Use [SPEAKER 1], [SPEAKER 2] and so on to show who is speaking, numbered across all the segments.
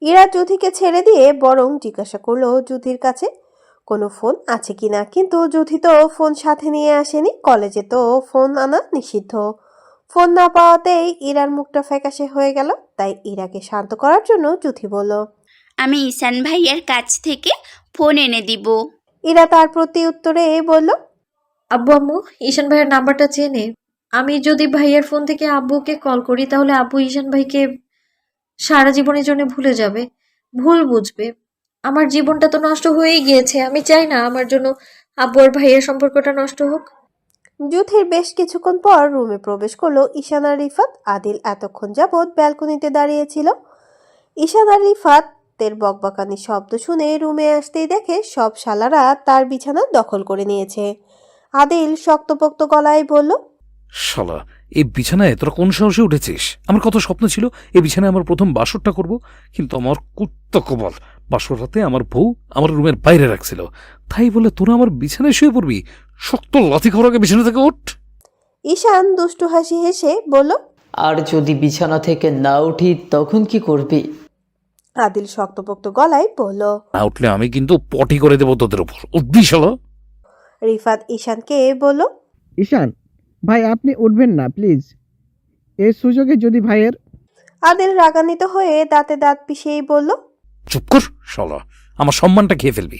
[SPEAKER 1] ইরা যুথিকে ছেড়ে দিয়ে বরং জিজ্ঞাসা করলো যুথির কাছে কোনো ফোন আছে কিনা, কিন্তু যুথি তো ফোন সাথে নিয়ে আসেনি, কলেজে তো ফোন আনা নিষিদ্ধ। ফোন না পাওয়াতেই ইরার মুখটা ফ্যাকাশে হয়ে গেল। তাই ইরাকে শান্ত করার জন্য যুথি বলল,
[SPEAKER 2] আমি ঈশান ভাইয়ের কাছ থেকে ফোন এনে দিব।
[SPEAKER 1] ইরা তার প্রতি উত্তরে বলল,
[SPEAKER 3] আব্বু আম্মু ঈশান ভাইয়ের নাম্বারটা চেনে। আমি যদি ভাইয়ের ফোন থেকে আব্বুকে কল করি তাহলে আব্বু ঈশান ভাইকে সারা জীবনের জন্য ভুলে যাবে, ভুল বুঝবে। আমার জীবনটা তো নষ্ট হয়েই গিয়েছে, আমি চাই না আমার জন্য আব্বু আর ভাইয়ের সম্পর্কটা নষ্ট হোক।
[SPEAKER 1] যুথির বেশ কিছুক্ষণ পর রুমে প্রবেশ করলো ঈশান আর রিফাত। আদিল এতক্ষণ যাবৎ ব্যালকনিতে দাঁড়িয়েছিল। ঈশান আর রিফাতের বকবকানি শব্দ শুনে রুমে আসতেই দেখে সব শালারা তার বিছানা দখল করে নিয়েছে। আদিল শক্তপোক্ত গলায় বলল,
[SPEAKER 4] শালা, এই বিছানায় তোরা কোন সাহসে উঠেছিস? আমার কত স্বপ্ন ছিল এই বিছানায় আমার প্রথম বাসরটা করব, কিন্তু আমার কুত্তা কপাল, বাসর রাতে আমার বউ আমার রুমের বাইরে রাখছিল। তাই বলে তোরা আমার বিছানায় শুয়ে পড়বি? শক্ত লাথি খাওয়ার আগে বিছানা থেকে ওঠ।
[SPEAKER 1] ঈশান দুষ্টু হাসি হেসে বলল,
[SPEAKER 5] আর যদি বিছানা থেকে না উঠি তখন কি করবি?
[SPEAKER 1] আদিল শক্তপোক্ত গলায় বলল।
[SPEAKER 4] না উঠলে আমি কিন্তু পটি করে দেবো তোদের উপর। উঠবি শালা?
[SPEAKER 1] রিফাত ঈশানকে বলল,
[SPEAKER 6] ঈশান ভাই, আপনি উঠবেন না প্লিজ। এই সুযোগে যদি ভাইয়ের
[SPEAKER 1] আদিল রাগান্বিত হয়ে দাঁতে দাঁত পিষেই বলল,
[SPEAKER 4] চুপ কর শালা, আমার সম্মানটা খেয়ে ফেলবি।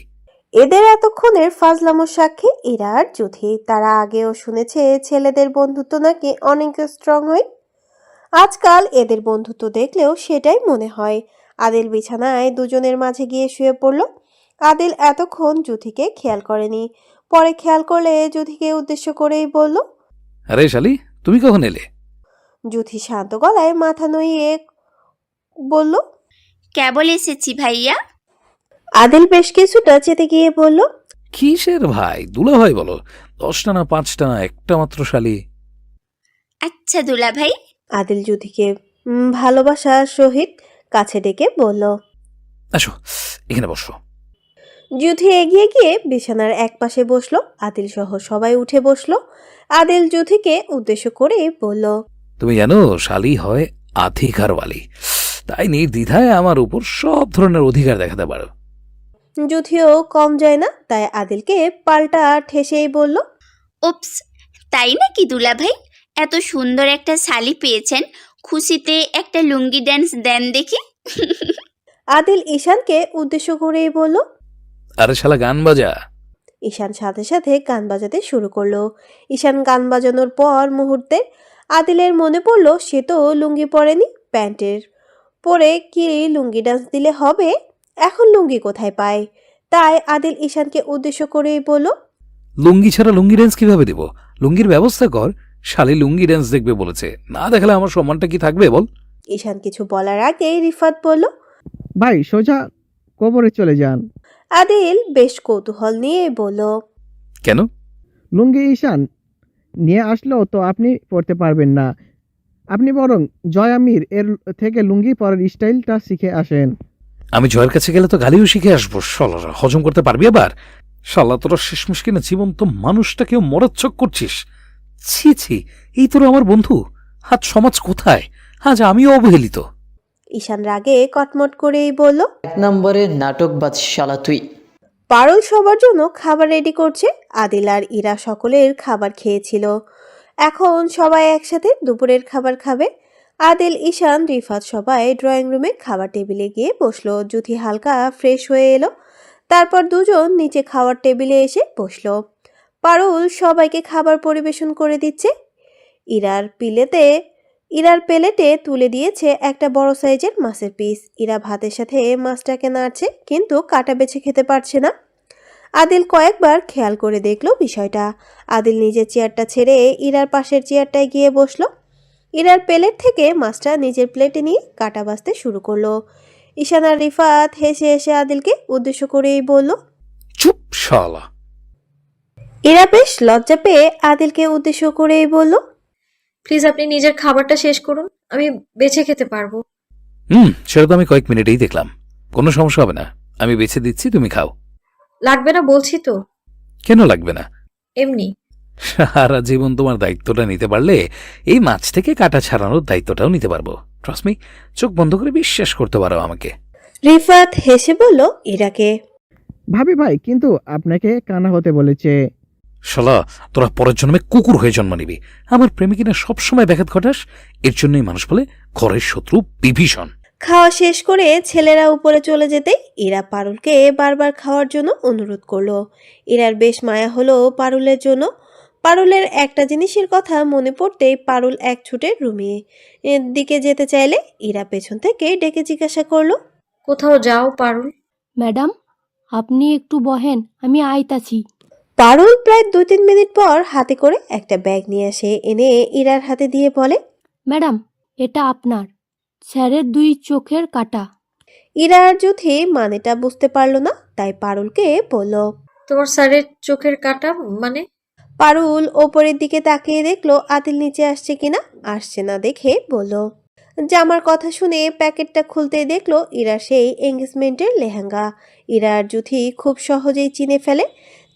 [SPEAKER 1] এদের এতক্ষণের ফাজলামোর সাক্ষী ইরা আর যুথি। তারা আগেও শুনেছে ছেলেদের বন্ধুত্ব নাকি অনেক স্ট্রং হয়। আজকাল এদের বন্ধুত্ব দেখলেও সেটাই মনে হয়। আদিল বিছানায় দুজনের মাঝে গিয়ে শুয়ে পড়ল। আদিল এতক্ষণ যুথিকে খেয়াল করেনি, পরে খেয়াল করলে যুথিকে উদ্দেশ্য করেই বলল।
[SPEAKER 4] আরে শালি, তুমি কখন এলে?
[SPEAKER 1] যুথি শান্ত গলায় মাথা নইয়ে বলল।
[SPEAKER 2] কেবল এসেছি ভাইয়া।
[SPEAKER 1] আদিল বেশ কিছুটা চেতে গিয়ে বলল,
[SPEAKER 4] কিসের ভাই? দুলা ভাই বলো। 10টা না 5টা না একটা মাত্র শালি।
[SPEAKER 2] আচ্ছা দুলা ভাই।
[SPEAKER 1] আদিল যুথিকে ভালোবাসার সহিত কাছে ডেকে বলল।
[SPEAKER 4] আসো, এখানে বসো।
[SPEAKER 1] যুথি এগিয়ে গিয়ে বিছানার এক পাশে বসলো। আদিল সহ সবাই উঠে বসলো। আদিল যুথিকে উদ্দেশ্য করে বলল,
[SPEAKER 4] তুমি জানো শালি হয় অধিকারওয়ালি, তাই নির্দ্বিধায় আমার উপর সব ধরনের অধিকার দেখাতে পারো।
[SPEAKER 1] যুথিও কম যায় না, তাই আদিলকে পাল্টা ঠেসেই বলল,
[SPEAKER 2] উপস, তাই নাকি দুলা ভাই? এত সুন্দর একটা শালি পেয়েছেন, খুশিতে একটা লুঙ্গি ড্যান্স দেন দেখি।
[SPEAKER 1] আদিল ঈশানকে উদ্দেশ্য করেই বলল।
[SPEAKER 4] আরে শালা, গান বাজা।
[SPEAKER 1] ঈশান সাথে সাথে গান বাজাতে শুরু করলো। ঈশান গান বাজানোর পর মুহূর্তে আদিলের মনে পড়লো সে তো লুঙ্গি পরেনি, প্যান্টের পরে কি লুঙ্গি ডান্স দিলে হবে? এখন লুঙ্গি কোথায় পায়? তাই আদিল ঈশানকে উদ্দেশ্য করেই বলল,
[SPEAKER 4] লুঙ্গি ছাড়া লুঙ্গি ড্যান্স কিভাবে দেব? লুঙ্গির ব্যবস্থা কর। শালি লুঙ্গি ড্যান্স দেখবে বলেছে, না দেখালে আমার সম্মানটা কি থাকবে বল?
[SPEAKER 1] ঈশান কিছু বলার আগেই রিফাত বলল।
[SPEAKER 6] ভাই সোজা কবরে চলে যান।
[SPEAKER 1] আদিল বেশ কৌতূহল নিয়ে বলল,
[SPEAKER 4] কেন?
[SPEAKER 6] লুঙ্গি ঈশান নিয়ে আসলেও তো আপনি পড়তে পারবেন না। আপনি বরং জয় আমির এর থেকে লুঙ্গি পরার স্টাইলটা শিখে আসেন।
[SPEAKER 4] আমি জয়ের কাছে গেলে তো গালিও শিখে আসবো। শালারা, হজম করতে পারবি আবার? শালা, তোরা শেষমেশ কিনা জীবন্ত মানুষটাকেও মরাচ্ছক করছিস। ছি ছি, এই তোরা আমার বন্ধু? আজ সমাজ কোথায়? আজ আমিও অবহেলিত।
[SPEAKER 1] ঈশান রাগে কটমট করেই বলল।
[SPEAKER 5] 1 নম্বরের নাটকবাজ শালা তুই।
[SPEAKER 1] পারুল সবার জন্য খাবার রেডি করছে। আদিল আর ইরা সকলের খাবার খেয়েছিল। এখন সবাই একসাথে দুপুরের খাবার খাবে। আদিল, ঈশান, রিফাত সবাই ড্রয়িং রুমে খাবার টেবিলে গিয়ে বসলো। যুথি হালকা ফ্রেশ হয়ে এলো। তারপর দুজন নিচে খাওয়ার টেবিলে এসে বসলো। পারুল সবাইকে খাবার পরিবেশন করে দিচ্ছে। ইরার পিলেতে ইরার প্লেটে তুলে দিয়েছে একটা বড় সাইজের মাছের পিস। ইরা ভাতের সাথে মাছটাকে নাড়ছে, কিন্তু কাটা বেছে খেতে পারছে না। আদিল কয়েকবার খেয়াল করে দেখলো বিষয়টা। আদিল নিজের চেয়ারটা ছেড়ে ইরার পাশের চেয়ারটায় গিয়ে বসলো। ইরার প্লেট থেকে মাছটা নিজের প্লেটে নিয়ে কাটা বাছতে শুরু করলো। ঈশান আর রিফাত হেসে হেসে আদিলকে উদ্দেশ্য করেই বলল।
[SPEAKER 4] চুপ শালা।
[SPEAKER 1] ইরা বেশ লজ্জা পেয়ে আদিলকে উদ্দেশ্য করেই বলল,
[SPEAKER 3] প্লিজ আপনি নিজের খাবারটা শেষ করুন, আমি বেছে খেতে পারবো।
[SPEAKER 4] সেটা তো আমি কয়েক মিনিটেই দেখলাম। কোনো সমস্যা হবে না, আমি বেছে দিচ্ছি, তুমি খাও।
[SPEAKER 3] লাগবে না বলছি তো।
[SPEAKER 4] কেন লাগবে না?
[SPEAKER 3] এমনি।
[SPEAKER 4] সারা জীবন তোমার দায়িত্বটা নিতে পারলে এই মাছ থেকে কাটা ছাড়ানোর দায়িত্বটাও নিতে পারবো। ট্রাস্ট মি, চোখ বন্ধ করে বিশ্বাস করতে পারো আমাকে।
[SPEAKER 1] রিফাত হেসে বলল ইরাকে।
[SPEAKER 6] ভাবি ভাই কিন্তু আপনাকে কানা হতে বলেছে।
[SPEAKER 4] শালা, তোরা পরের জন্মে কুকুর হয়ে জন্ম নিবি। আমার প্রেমিকিনা সবসময় ব্যাঘাত ঘটাস। এর জন্যই মানুষ বলে ঘরের শত্রু বিভীষণ।
[SPEAKER 1] খাওয়া শেষ করে ছেলেরা উপরে চলে যেতেই ইরা পারুলকে বারবার খাওয়ার জন্য অনুরোধ করলো। ইরার বেশ মায়া হলো পারুলের জন্য। পারুলের একটা জিনিসের কথা মনে পড়তেই পারুল এক ছুটে রুমে এর দিকে যেতে চাইলে ইরা পেছন থেকে ডেকে জিজ্ঞাসা করলো,
[SPEAKER 3] কোথাও যাও পারুল?
[SPEAKER 7] ম্যাডাম, আপনি একটু বহেন, আমি আইতাছি।
[SPEAKER 1] পারুল প্রায় 2-3 মিনিট পর হাতে করে একটা ব্যাগ নিয়ে আসে, এনে ইরার হাতে দিয়ে বলে,
[SPEAKER 7] ম্যাডাম, এটা আপনার স্যারের 2 চোখের কাটা।
[SPEAKER 1] ইরা আর যুথি মানেটা বুঝতে পারলো না, তাই পারুলকে বলল।
[SPEAKER 3] তোমার স্যারের চোখের কাটা মানে?
[SPEAKER 1] পারুল ওপরের দিকে তাকিয়ে দেখলো আদিল নিচে আসছে কিনা। আসছে না দেখে বলল। জামার কথা শুনে প্যাকেটটা খুলতেই দেখলো ইরা সেই এঙ্গেজমেন্টের লেহেঙ্গা। ইরা আর যুথি খুব সহজেই চিনে ফেলে,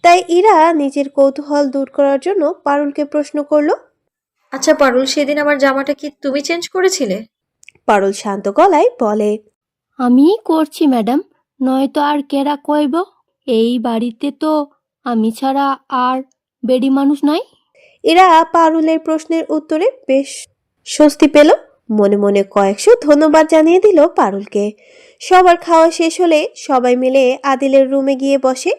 [SPEAKER 1] তাই ইরা নিজের কৌতূহল দূর করার জন্য পারুলকে প্রশ্ন করলো।
[SPEAKER 3] আচ্ছা পারুল, সেদিন আমার জামাটা কি তুমি চেঞ্জ করেছিলে?
[SPEAKER 1] পারুল শান্ত গলায় বলে,
[SPEAKER 7] আমি করছি ম্যাডাম, নয়তো আর কেরা কইব? এই বাড়িতে তো আমি ছাড়া আর বেডি মানুষ নাই।
[SPEAKER 1] ইরা পারুলের প্রশ্নের উত্তরে বেশ স্বস্তি পেল। মনে মনে কয়েকশো ধন্যবাদ জানিয়ে দিল পারুলকে। সবার খাওয়া শেষ হলে সবাই মিলে আদিলের রুমে গিয়ে বসে।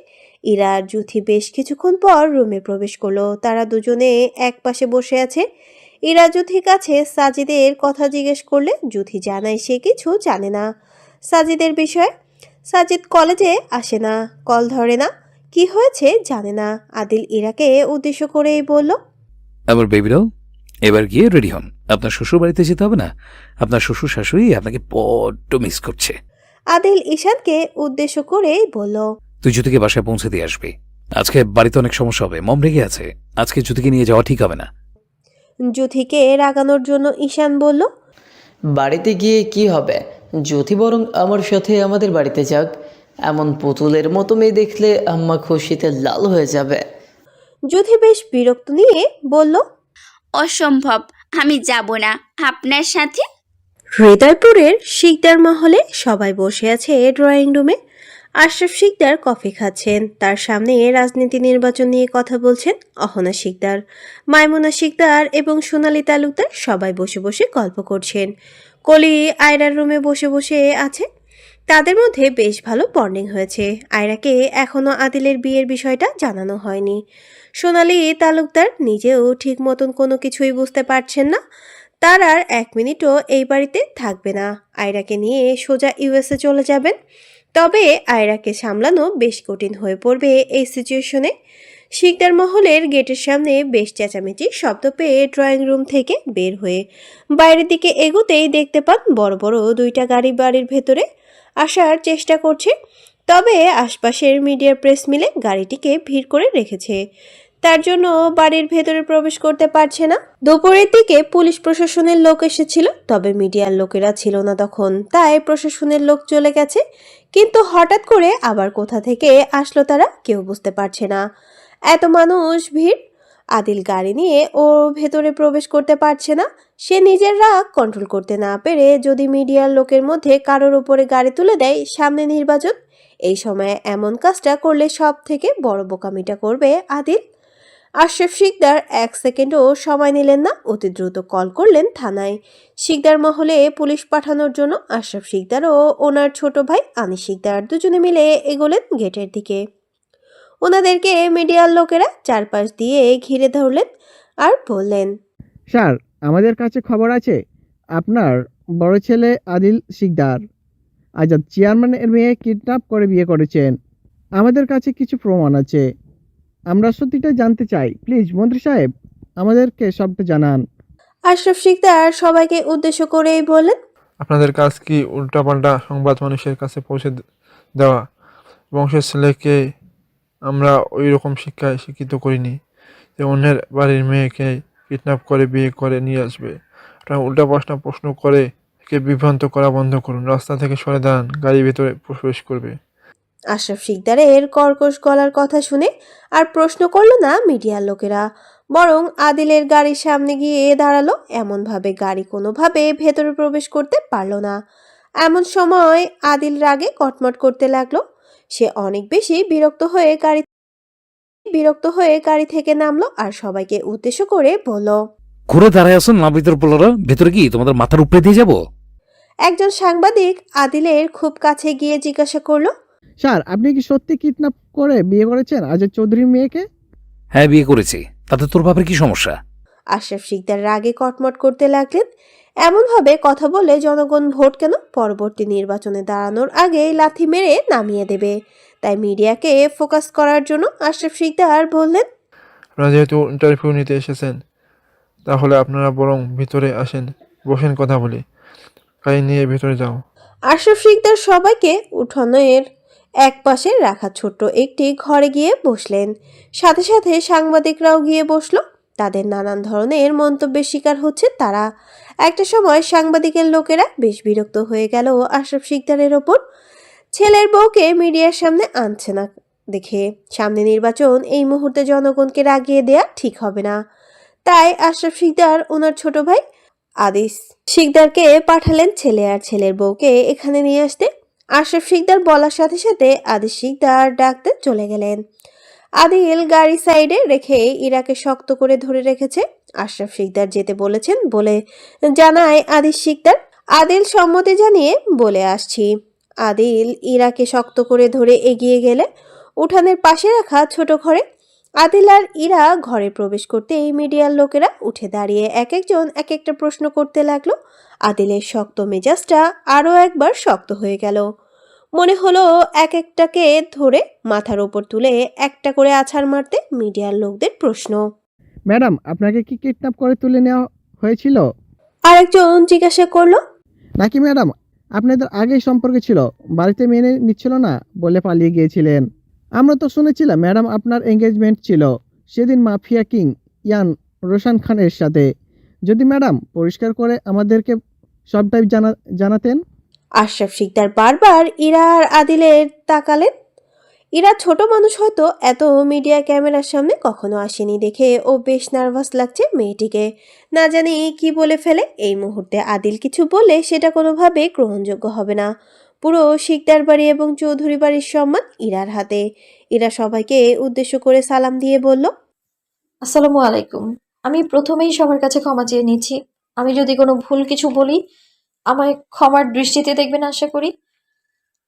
[SPEAKER 1] ইরা আর যুথি বেশ কিছুক্ষণ পর রুমে প্রবেশ করলো। তারা দুজনে এক পাশে বসে আছে। ইরা যুথির কাছে সাজিদের কথা জিজ্ঞেস করলে যুথি জানায় সে কিছু জানে না সাজিদের বিষয়ে। সাজিদ কলেজে আসে না, কল ধরে না, কি হয়েছে জানে না। আদিল ইরাকে উদ্দেশ্য করেই বলল,
[SPEAKER 4] আমার বেবিরাও, এবার গিয়ে রেডি হন। আপনার শ্বশুর বাড়িতে যেতে হবে না? আপনার শ্বশুর শাশুড়ি আপনাকে বড্ড মিস করছে।
[SPEAKER 1] আদিল ঈশানকে উদ্দেশ্য করেই বলল,
[SPEAKER 4] তুই জ্যোতিকে বাসায় পৌঁছে দিয়ে আসবি। আজকে বাড়িতে অনেক সমস্যা হবে, মম রেগে আছে। আজকে জ্যোতিকে নিয়ে যাওয়া ঠিক হবে না।
[SPEAKER 1] যুথিকে রাগানোর জন্য ঈশান বলল,
[SPEAKER 5] বাড়িতে গিয়ে কি হবে? জ্যোতি বরং আমার সাথে আমাদের বাড়িতে যাক। এমন পুতুলের মতো মেয়ে দেখলে আম্মা খুশিতে লাল হয়ে যাবে।
[SPEAKER 1] যুথি বেশ বিরক্ত নিয়ে বলল,
[SPEAKER 2] অসম্ভব, আমি যাব না আপনার সাথে।
[SPEAKER 1] হৃদয়পুরের শিকদার মহলে সবাই বসে আছে ড্রয়িং রুমে। আশরাফ শিকদার কফি খাচ্ছেন, তার সামনে রাজনীতি নির্বাচন নিয়ে কথা বলছেন অহনা শিকদার, মাইমুনা শিকদার এবং সোনালী তালুকদার। সবাই বসে বসে গল্প করছেন। কলি আয়রার রুমে বসে বসে আছে। তাদের মধ্যে বেশ ভালো বন্ডিং হয়েছে। আয়রাকে এখনো আদিলের বিয়ের বিষয়টা জানানো হয়নি। সোনালী তালুকদার নিজেও ঠিক মতন কোনো কিছুই বুঝতে পারছেন না। তার আর 1 মিনিটও এই বাড়িতে থাকবে না। আয়রাকে নিয়ে সোজা ইউএসএ চলে যাবেন। তবে আয়রাকে সামলানো বেশ কঠিন হয়ে পড়বে এই সিচুয়েশনে। শিকদার মহলের গেটের সামনে বেশ চেঁচামেচি শব্দ পেয়ে ড্রয়িং রুম থেকে বের হয়ে বাইরের দিকে এগোতেই দেখতে পান বড় বড় 2টা গাড়ি বাড়ির ভেতরে আসার চেষ্টা করছে। তবে আশপাশের মিডিয়ার প্রেস মিলে গাড়িটিকে ভিড় করে রেখেছে, তার জন্য বাড়ির ভেতরে প্রবেশ করতে পারছে না। দুপুরের দিকে পুলিশ প্রশাসনের লোক এসেছিল, তবে মিডিয়ার লোকেরা ছিল না তখন, তাই প্রশাসনের লোক চলে গেছে। কিন্তু হঠাৎ করে আবার কোথা থেকে আসলো তারা কেউ বুঝতে পারছে না। এত মানুষ ভিড়। আদিল গাড়ি নিয়ে ও ভেতরে প্রবেশ করতে পারছে না। সে নিজের রাগ কন্ট্রোল করতে না পেরে যদি মিডিয়ার লোকের মধ্যে কারোর উপরে গাড়ি তুলে দেয়, সামনে নির্বাচন, এই সময় এমন কাজটা করলে সব থেকে বড় বোকামিটা করবে আদিল। আশরাফ শিকদার 1 সেকেন্ডও সময় নিলেন না, অতি দ্রুত কল করলেন থানায়। শিকদার মহলে পুলিশ পাঠানোর জন্য আশরাফ শিকদার ও ওনার ছোট ভাই আনিস শিকদার দুজনে মিলে এগোলেন গেটের দিকে। ওনাদেরকে মিডিয়ার লোকেরা চারপাশ দিয়ে ঘিরে ধরলেন আর বললেন,
[SPEAKER 6] স্যার, আমাদের কাছে খবর আছে আপনার বড় ছেলে আদিল শিকদার আজাদ চেয়ারম্যানের মেয়ে কিডন্যাপ করে বিয়ে করেছেন। আমাদের কাছে কিছু প্রমাণ আছে, আমরা সত্যিটা জানতে চাই। প্লিজ মন্ত্রী সাহেব, আমাদেরকে সবটা জানান।
[SPEAKER 1] আশরাফ শিকদার সবাইকে উদ্দেশ্য করেই বললেন,
[SPEAKER 8] আপনাদের কাজ কি উল্টাপাল্টা সংবাদ মানুষের কাছে পৌঁছে দেওয়া? বংশের ছেলেকে আমরা ওই রকম শিক্ষায় শিক্ষিত করিনি যে অন্যের বাড়ির মেয়েকে কিডন্যাপ করে বিয়ে করে নিয়ে আসবে। আপনারা উল্টা প্রশ্ন করে একে বিভ্রান্ত করা বন্ধ করুন। রাস্তা থেকে সরে দাঁড়ান, গাড়ি ভেতরে প্রবেশ করবে।
[SPEAKER 1] আশরাফ শিকদারের কর্কশ গলার কথা শুনে আর প্রশ্ন করলো না মিডিয়ার লোকেরা, বরং আদিলের গাড়ির সামনে গিয়ে দাঁড়ালো। এমনভাবে গাড়ি কোনোভাবে ভেতরে প্রবেশ করতে পারলো না। এমন সময় আদিল রাগে কটমট করতে লাগলো। সে অনেক বেশি বিরক্ত হয়ে গাড়ি থেকে নামলো আর সবাইকে উদ্দেশ্য করে বলল।
[SPEAKER 4] ঘুরে দাঁড়ায় আছেন না ভিতর পোলারা, ভেতরে কি তোমাদের মাথার উপরে দিয়ে যাব?
[SPEAKER 1] একজন সাংবাদিক আদিলের খুব কাছে গিয়ে জিজ্ঞাসা করলো।
[SPEAKER 6] স্যার, আপনি কি সত্যি কিডন্যাপ করে বিয়ে করেছেন আজাদ চৌধুরীর মেয়েকে?
[SPEAKER 4] হ্যাঁ, বিয়ে করেছি। তাতে তোর বাপের কি সমস্যা?
[SPEAKER 1] আশরাফ শিকদার রাগে কটমট করতে লাগলেন। এমনভাবে কথা বলে জনগণ ভোট কেন পরবর্তী নির্বাচনে দাঁড়ানোর আগে লাথি মেরে নামিয়ে দেবে। তাই মিডিয়াকে ফোকাস করার জন্য আশরাফ শিকদার বললেন।
[SPEAKER 8] আপনারা যেহেতু ইন্টারভিউ নিতে এসেছেন, তাহলে আপনারা বরং ভিতরে আসেন, বসেন, কথা বলি। গাড়ি নিয়ে ভিতরে যাও।
[SPEAKER 1] আশরাফ শিকদার সবাইকে উঠোনের এক পাশে রাখা ছোট্ট একটি ঘরে গিয়ে বসলেন। সাথে সাথে সাংবাদিকরাও গিয়ে বসলো। তাদের নানান ধরনের মন্তব্যের শিকার হচ্ছে তারা। একটা সময় সাংবাদিকের লোকেরা বেশ বিরক্ত হয়ে গেল আশরাফ শিকদারের ওপর। ছেলের বউকে মিডিয়ার সামনে আনছে না দেখে। সামনে নির্বাচন, এই মুহূর্তে জনগণকে রাগিয়ে দেয়া ঠিক হবে না। তাই আশরাফ শিকদার ওনার ছোট ভাই আদিস শিকদারকে পাঠালেন ছেলে আর ছেলের বউকে এখানে নিয়ে আসতে। আশরাফ শিকদার বলার সাথে সাথে আদিস শিকদার ডাকতে চলে গেলেন। আদিল গাড়ি সাইডে রেখে ইরাকে শক্ত করে ধরে রেখেছে। আশরাফ শিকদার যেতে বলেছেন বলে জানায় আদিস শিকদার। আদিল সম্মতি জানিয়ে বলে আসছি। আদিল ইরাকে শক্ত করে ধরে এগিয়ে গেলে উঠানের পাশে রাখা ছোট ঘরে। আদিল আর ইরা ঘরে প্রবেশ করতেই মিডিয়ার লোকেরা উঠে দাঁড়িয়ে এক একজন এক একটা প্রশ্ন করতে লাগলো। আদিলের শক্ত মেজাজটা আরও একবার শক্ত হয়ে গেল। মনে হলো এক একটাকে ধরে মাথার ওপর তুলে একটা করে আছাড় মারতে। মিডিয়ার লোকদের প্রশ্ন।
[SPEAKER 6] ম্যাডাম, আপনাকে কি কিডন্যাপ করে তুলে নেওয়া হয়েছিল?
[SPEAKER 1] আরেকজন জিজ্ঞাসা করলো।
[SPEAKER 6] নাকি ম্যাডাম আপনাদের আগেই সম্পর্ক ছিল, বাড়িতে মেনে নিচ্ছিল না বলে পালিয়ে গিয়েছিলেন? আমরা তো শুনেছিলাম ম্যাডাম আপনার এঙ্গেজমেন্ট ছিল সেদিন মাফিয়া কিং ইয়ান রোশান খানের সাথে। যদি ম্যাডাম পরিষ্কার করে আমাদেরকে সবটাই জানাতেন।
[SPEAKER 1] আশরাফ শিকদার বারবার ইরা আর আদিলের তাকালেন। ইরা ছোট মানুষ, হয়তো এত মিডিয়া ক্যামেরার সামনে কখনো আসেনি দেখে ও বেশ নার্ভাস লাগছে মেয়েটিকে। না জানি কি বলে ফেলে। এই মুহূর্তে আদিল কিছু বলে সেটা কোনোভাবে গ্রহণযোগ্য হবে না। পুরো শিকদার বাড়ি এবং চৌধুরী বাড়ির সম্মান ইরার হাতে। ইরা সবাইকে উদ্দেশ্য করে সালাম দিয়ে বলল।
[SPEAKER 3] আসসালামু আলাইকুম। আমি প্রথমেই সবার কাছে ক্ষমা চেয়ে নিচ্ছি। আমি যদি কোনো ভুল কিছু বলি, আমায় ক্ষমার দৃষ্টিতে দেখবেন আশা করি।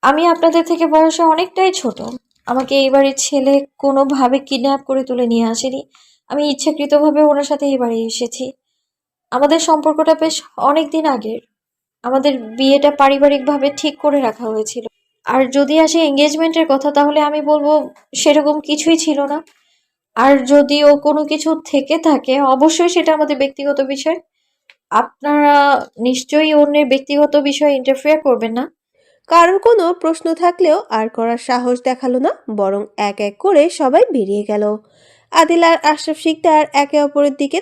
[SPEAKER 3] আমি আপনাদের থেকে বয়সে অনেকটাই ছোট। আমাকে এই বাড়ির ছেলে কোনোভাবে কিডন্যাপ করে তুলে নিয়ে আসেনি। আমি ইচ্ছাকৃতভাবে ওনার সাথে এই বাড়ি এসেছি। আমাদের সম্পর্কটা বেশ অনেক দিন আগের। আমাদের বিয়েটা পারিবারিকভাবে ঠিক করে রাখা হয়েছিল। আর যদি আসে এঙ্গেজমেন্টের কথা, তাহলে আমি বলবো সেরকম কিছুই ছিল না। আর যদি ও কোনো কিছু থেকে থাকে, অবশ্যই সেটা আমাদের ব্যক্তিগত বিষয়। আপনারা নিশ্চয়ই অন্যের ব্যক্তিগত বিষয়ে ইন্টারফেয়ার করবেন না।
[SPEAKER 1] কারোর কোনো প্রশ্ন থাকলেও আর করার সাহস দেখালো না, বরং এক এক করে সবাই বেরিয়ে গেল। আদিল আর আশরাফ শিকদার একে অপরের দিকে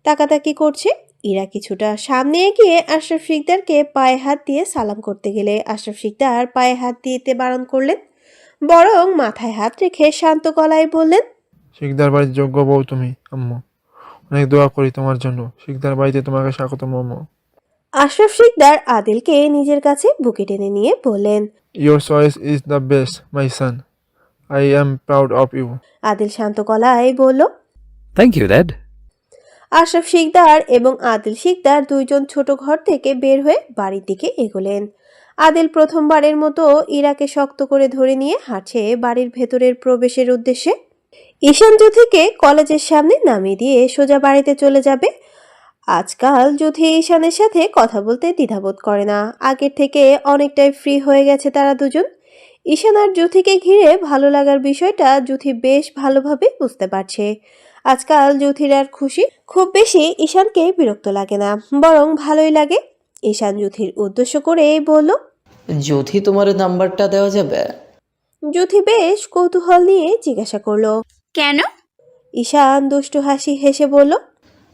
[SPEAKER 1] তাকাতাকি করছে। ইরা কিছুটা সামনে এগিয়ে আশরাফ শিকদারকে পায়ে হাত দিয়ে সালাম করতে গেলে আশরাফ শিকদার পায়ে হাত দিতে বারণ করলেন, বরং মাথায় হাত রেখে শান্ত গলায় বললেন।
[SPEAKER 8] শিকদার বাড়ির যোগ্য বউ তুমি, আম্মু। অনেক দোয়া করি তোমার জন্য। শিকদার বাড়িতে তোমাকে স্বাগতম, আম্মু।
[SPEAKER 1] আশরাফ শিকদার আদিলকে নিজের কাছে বুকে টেনে নিয়ে বললেন।
[SPEAKER 8] Your choice is the best, my son. I am proud of you.
[SPEAKER 1] Adil শান্ত গলায় বলল।
[SPEAKER 4] Thank you dad.
[SPEAKER 1] Ashraf Sikdar এবং আদিল শিকদার দুইজন ছোট ঘর থেকে বের হয়ে বাড়ির দিকে এগোলেন। আদিল প্রথমবারের মতো ইরাকে শক্ত করে ধরে নিয়ে হাঁটছে বাড়ির ভেতরের প্রবেশের উদ্দেশ্যে। ঈশান জ্যোতিকে কলেজের সামনে নামিয়ে দিয়ে সোজা বাড়িতে চলে যাবে। আজকাল জ্যোতি ঈশানের সাথে কথা বলতে দ্বিধাবোধ করে না। আগের থেকে অনেকটাই ফ্রি হয়ে গেছে তারা দুজন। ঈশান আর জ্যোতিকে ঘিরে ভালো লাগার বিষয়টা জ্যোতি বেশ ভালোভাবে বুঝতে পারছে। আজকাল জ্যোতির আর খুশি খুব বেশি ঈশানকে বিরক্ত লাগে না, বরং ভালোই লাগে। ঈশান জ্যোতির উদ্দেশ্য করে বলল।
[SPEAKER 5] যদি তোমার নাম্বারটা দেওয়া যাবে?
[SPEAKER 1] জ্যোতি বেশ কৌতূহল নিয়ে জিজ্ঞাসা করলো।
[SPEAKER 2] কেন?
[SPEAKER 1] ঈশান দুষ্টু হাসি হেসে বলল।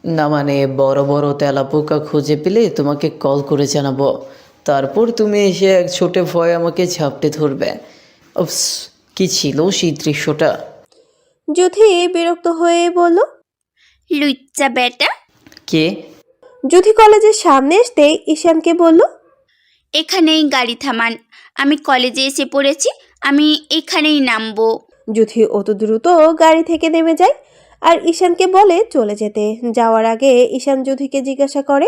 [SPEAKER 5] না মানে, বড় বড় তেলাপোকা খুঁজে পেলে তোমাকে কল করে জানাবো। তারপর তুমি এসে এক ছোটে ভয়ে আমাকে ঝাপটে ধরবে। উফস, কি ছিল সেই দৃশ্যটা!
[SPEAKER 1] জ্যোতি বিরক্ত হয়ে বলল।
[SPEAKER 2] লুচ্চা বেটা।
[SPEAKER 5] কে?
[SPEAKER 1] জ্যোতি কলেজের সামনে আসতেই ঈশানকে বলল।
[SPEAKER 2] এখানেই গাড়ি থামান, আমি কলেজে এসে পড়েছি, আমি এখানেই নামবো।
[SPEAKER 1] জুথি অত দ্রুত গাড়ি থেকে নেমে যায় আর ঈশানকে বলে চলে যেতে। যাওয়ার আগে ঈশান জুথিকে জিজ্ঞাসা করে,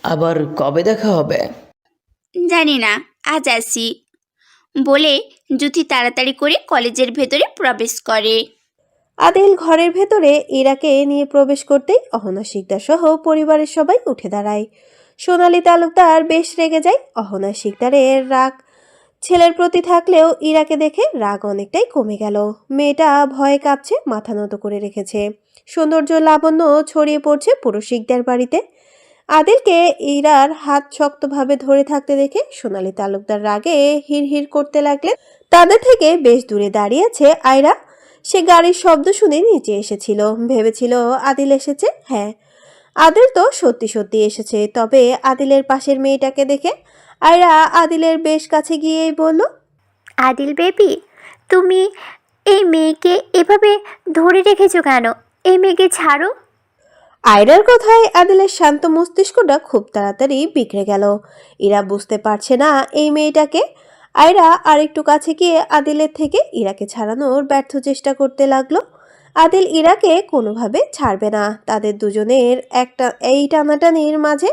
[SPEAKER 5] আবার কবে দেখা হবে?
[SPEAKER 2] জানি না, আজ আসি বলে জুথি তাড়াতাড়ি করে কলেজের ভেতরে প্রবেশ করে।
[SPEAKER 1] আদিল ঘরের ভেতরে ইরাকে নিয়ে প্রবেশ করতেই অহনা শিকদার সহ পরিবারের সবাই উঠে দাঁড়ায়। সোনালী তালুকদার বেশ রেগে যায়। অহনা শিকদারের রাগ ছেলের প্রতি থাকলেও ইরাকে দেখে রাগ অনেকটাই কমে গেল। মেয়েটা ভয়ে কাঁপছে, মাথা নত করে রেখেছে। সৌন্দর্য লাবণ্য ছড়িয়ে পড়ছে পুরো শিকদার বাড়িতে। আদিলকে ইরার হাত শক্তভাবে ধরে থাকতে দেখে সোনালী তালুকদার রাগে হিড়হিড় করতে লাগলেন। তাদের থেকে বেশ দূরে দাঁড়িয়ে আছে আয়রা। সে গাড়ির শব্দ শুনে নিচে এসেছিল, ভেবেছিল আদিল এসেছে। হ্যাঁ, আদিল তো সত্যি সত্যি এসেছে। তবে আদিলের পাশের মেয়েটাকে দেখে আয়রা আদিলের বেশ কাছে গিয়েই বলল,
[SPEAKER 9] আদিল বেবি, তুমি এই মেয়েকে এভাবে ধরে রেখেছো কেন? এই মেয়েকে ছাড়ো।
[SPEAKER 1] আয়রার কথায় আদিলের শান্ত মস্তিষ্কটা খুব তাড়াতাড়ি বিগড়ে গেল। ইরা বুঝতে পারছে না এই মেয়েটাকে। আয়রা আরেকটু কাছে গিয়ে আদিলের থেকে ইরাকে ছাড়ানোর ব্যর্থ চেষ্টা করতে লাগলো। আদিল ইরাকে কোনোভাবে ছাড়বে না। তাদের দুজনের এই টানাটানির মাঝে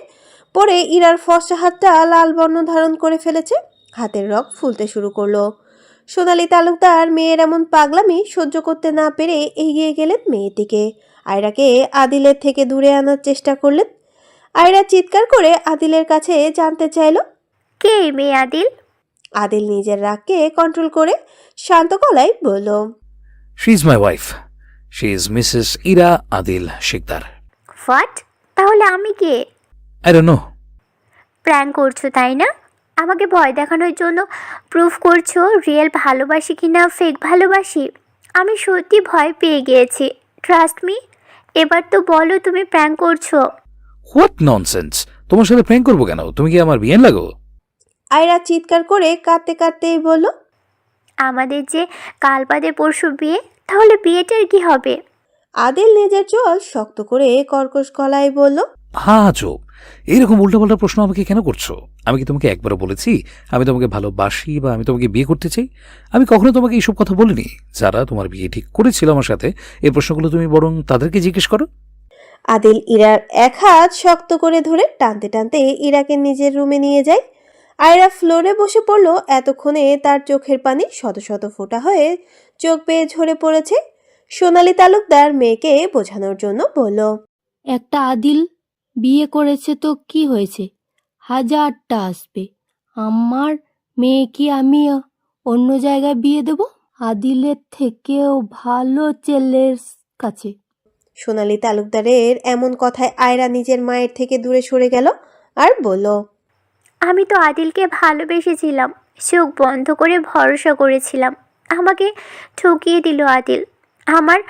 [SPEAKER 1] পরে ইরার ফর্সা হাতটা লাল বর্ণ ধারণ করে ফেলেছে। হাতের রগ ফুলতে শুরু করলো। সোনালী তালুকদার মেয়ের এমন পাগলামি সহ্য করতে না পেরে এগিয়ে গেলেন মেয়ের দিকে। আয়রাকে আদিলের থেকে দূরে আনার চেষ্টা করলেন। আয়রা চিৎকার করে আদিলের কাছে জানতে চাইল,
[SPEAKER 9] কে এই মেয়ে আদিল?
[SPEAKER 1] আদিল নিজের রাগকে কন্ট্রোল করে শান্ত গলায় বলল,
[SPEAKER 4] she is my wife, she is Mrs Ira Adil Sikdar.
[SPEAKER 9] What? তাহলে আমি কে?
[SPEAKER 4] I don't know.
[SPEAKER 9] প্র্যাঙ্ক করছো তাই না? আমাকে ভয় দেখানোর জন্য প্রুফ করছো রিয়েল ভালোবাসি কিনা ফেক ভালোবাসি। আমি সত্যি ভয় পেয়ে গিয়েছি, ট্রাস্ট মি। এবার তো বলো তুমি প্র্যাঙ্ক করছো।
[SPEAKER 4] What nonsense! তোমার সাথে প্র্যাঙ্ক করবো কেন? তুমি কি আমার বিয়েন লাগো?
[SPEAKER 1] আয়রা চিৎকার করে কাঁদতে কাঁদতেই বলল,
[SPEAKER 9] আমাদের যে কাল বাদে পরশু বিয়ে, তাহলে বিয়েটার কি হবে?
[SPEAKER 1] আদিল নিজের চোয়াল শক্ত করে কর্কশ গলায় বলল,
[SPEAKER 4] হ্যাঁ চোপ, এইরকম উল্টাপাল্টা প্রশ্ন আমাকে কেন করছো? আমি কি তোমাকে একবারও বলেছি আমি তোমাকে ভালোবাসি বা আমি তোমাকে বিয়ে করতে চাই? আমি কখনো তোমাকে এইসব কথা বলিনি। যারা তোমার বিয়ে ঠিক করেছিল আমার সাথে, এই প্রশ্নগুলো তুমি বরং তাদেরকে জিজ্ঞেস করো।
[SPEAKER 1] আদিল ইরার এক হাত শক্ত করে ধরে টানতে টানতে ইরাকে নিজের রুমে নিয়ে যায়। আয়রা ফ্লোরে বসে পড়ল। এতক্ষণে তার চোখের পানি শত শত ফোঁটা হয়ে চোখ বেয়ে ঝরে পড়েছে। সোনালী তালুকদার মেয়েকে বোঝানোর জন্য বলল,
[SPEAKER 7] একটা আদিল বিয়ে করেছে তো কি হয়েছে, হাজারটা আসবে। আমার মেয়ে কি আমি অন্য জায়গায় বিয়ে দেব? আদিলের থেকেও ভালো ছেলের কাছে।
[SPEAKER 1] সোনালী তালুকদারের এমন কথায় আয়রা নিজের মায়ের থেকে দূরে সরে গেল আর বলল,
[SPEAKER 9] আমি তো আদিলকে ভালোবেসেছিলাম, চোখ বন্ধ করে ভরসা করেছিলাম। আমাকে ঠকিয়ে দিল আদিল। আমার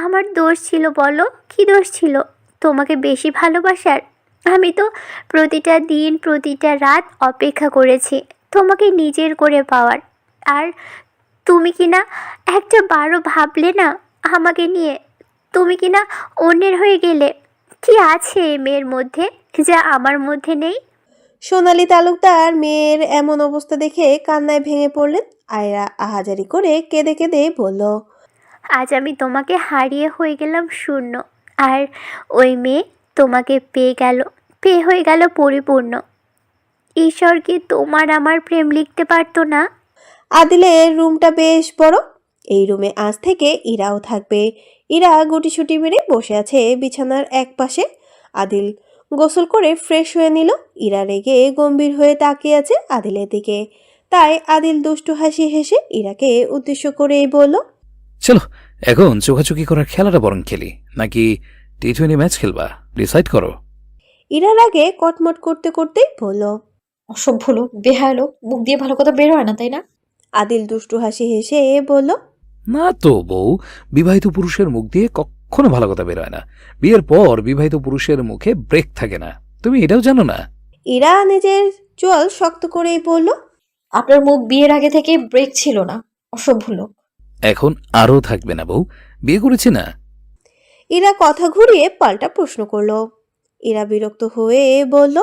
[SPEAKER 9] আমার দোষ ছিল বলো? কি দোষ ছিল তোমাকে বেশি ভালোবাসার? আমি তো প্রতিটা দিন প্রতিটা রাত অপেক্ষা করেছি তোমাকে নিজের করে পাওয়ার। আর তুমি কি না একটা বারও ভাবলে না আমাকে নিয়ে? তুমি কি না অন্যের হয়ে গেলে? কি আছে এই মেয়ের মধ্যে যা আমার মধ্যে নেই?
[SPEAKER 1] সোনালী তালুকদার মেয়ের এমন অবস্থা দেখে কান্নায় ভেঙে পড়লেন। আয়রা আহাজারি করে কেঁদে কেঁদে বলল,
[SPEAKER 9] আজ আমি তোমাকে হারিয়ে হয়ে গেলাম শূন্য, আর ওই মেয়ে তোমাকে পেয়ে হয়ে গেল পরিপূর্ণ। ঈশ্বর কি তোমার আমার প্রেম লিখতে পারতো না?
[SPEAKER 1] আদিলের রুমটা বেশ বড়। এই রুমে আজ থেকে ইরাও থাকবে। ইরা গুটিসুটি মেরে বসে আছে বিছানার এক পাশে। আদিল গোসল করে ফ্রেশ হয়ে নিল। ইরা রেগে গম্ভীর হয়ে তাকিয়ে আছে আদিলের দিকে। তাই আদিল দুষ্টু হাসি হেসে ইরাকে উদ্দেশ্য করেই বলল,
[SPEAKER 4] চলো এখন চোখাচোখি করার খেলাটা বরং খেলি, নাকি টি-20 ম্যাচ খেলবা? ডিসাইড করো।
[SPEAKER 1] ইরার আগে কটমট করতে করতেই বলল।
[SPEAKER 3] অসভ্য লোক, বেহায়া লোক, মুখ দিয়ে ভালো কথা বের হয় না তাই না?
[SPEAKER 1] আদিল দুষ্টু হাসি হেসে বলল,
[SPEAKER 4] না তো বউ, বিবাহিত পুরুষের মুখ দিয়ে কখনো ভালো কথা বের হয় না। বিয়ের পর বিবাহিত পুরুষের মুখে ব্রেক থাকে না, তুমি এটাও জানো না?
[SPEAKER 1] ইরা নিজের চোয়াল শক্ত করেই বলল,
[SPEAKER 3] আপনার মুখ বিয়ের আগে থেকে ব্রেক ছিল না, অসভ্য লোক।
[SPEAKER 4] এখন আরও থাকবে না বউ, বিয়ে করেছি না।
[SPEAKER 1] ইরা কথা ঘুরিয়ে পাল্টা প্রশ্ন করলো। ইরা বিরক্ত হয়ে বলল,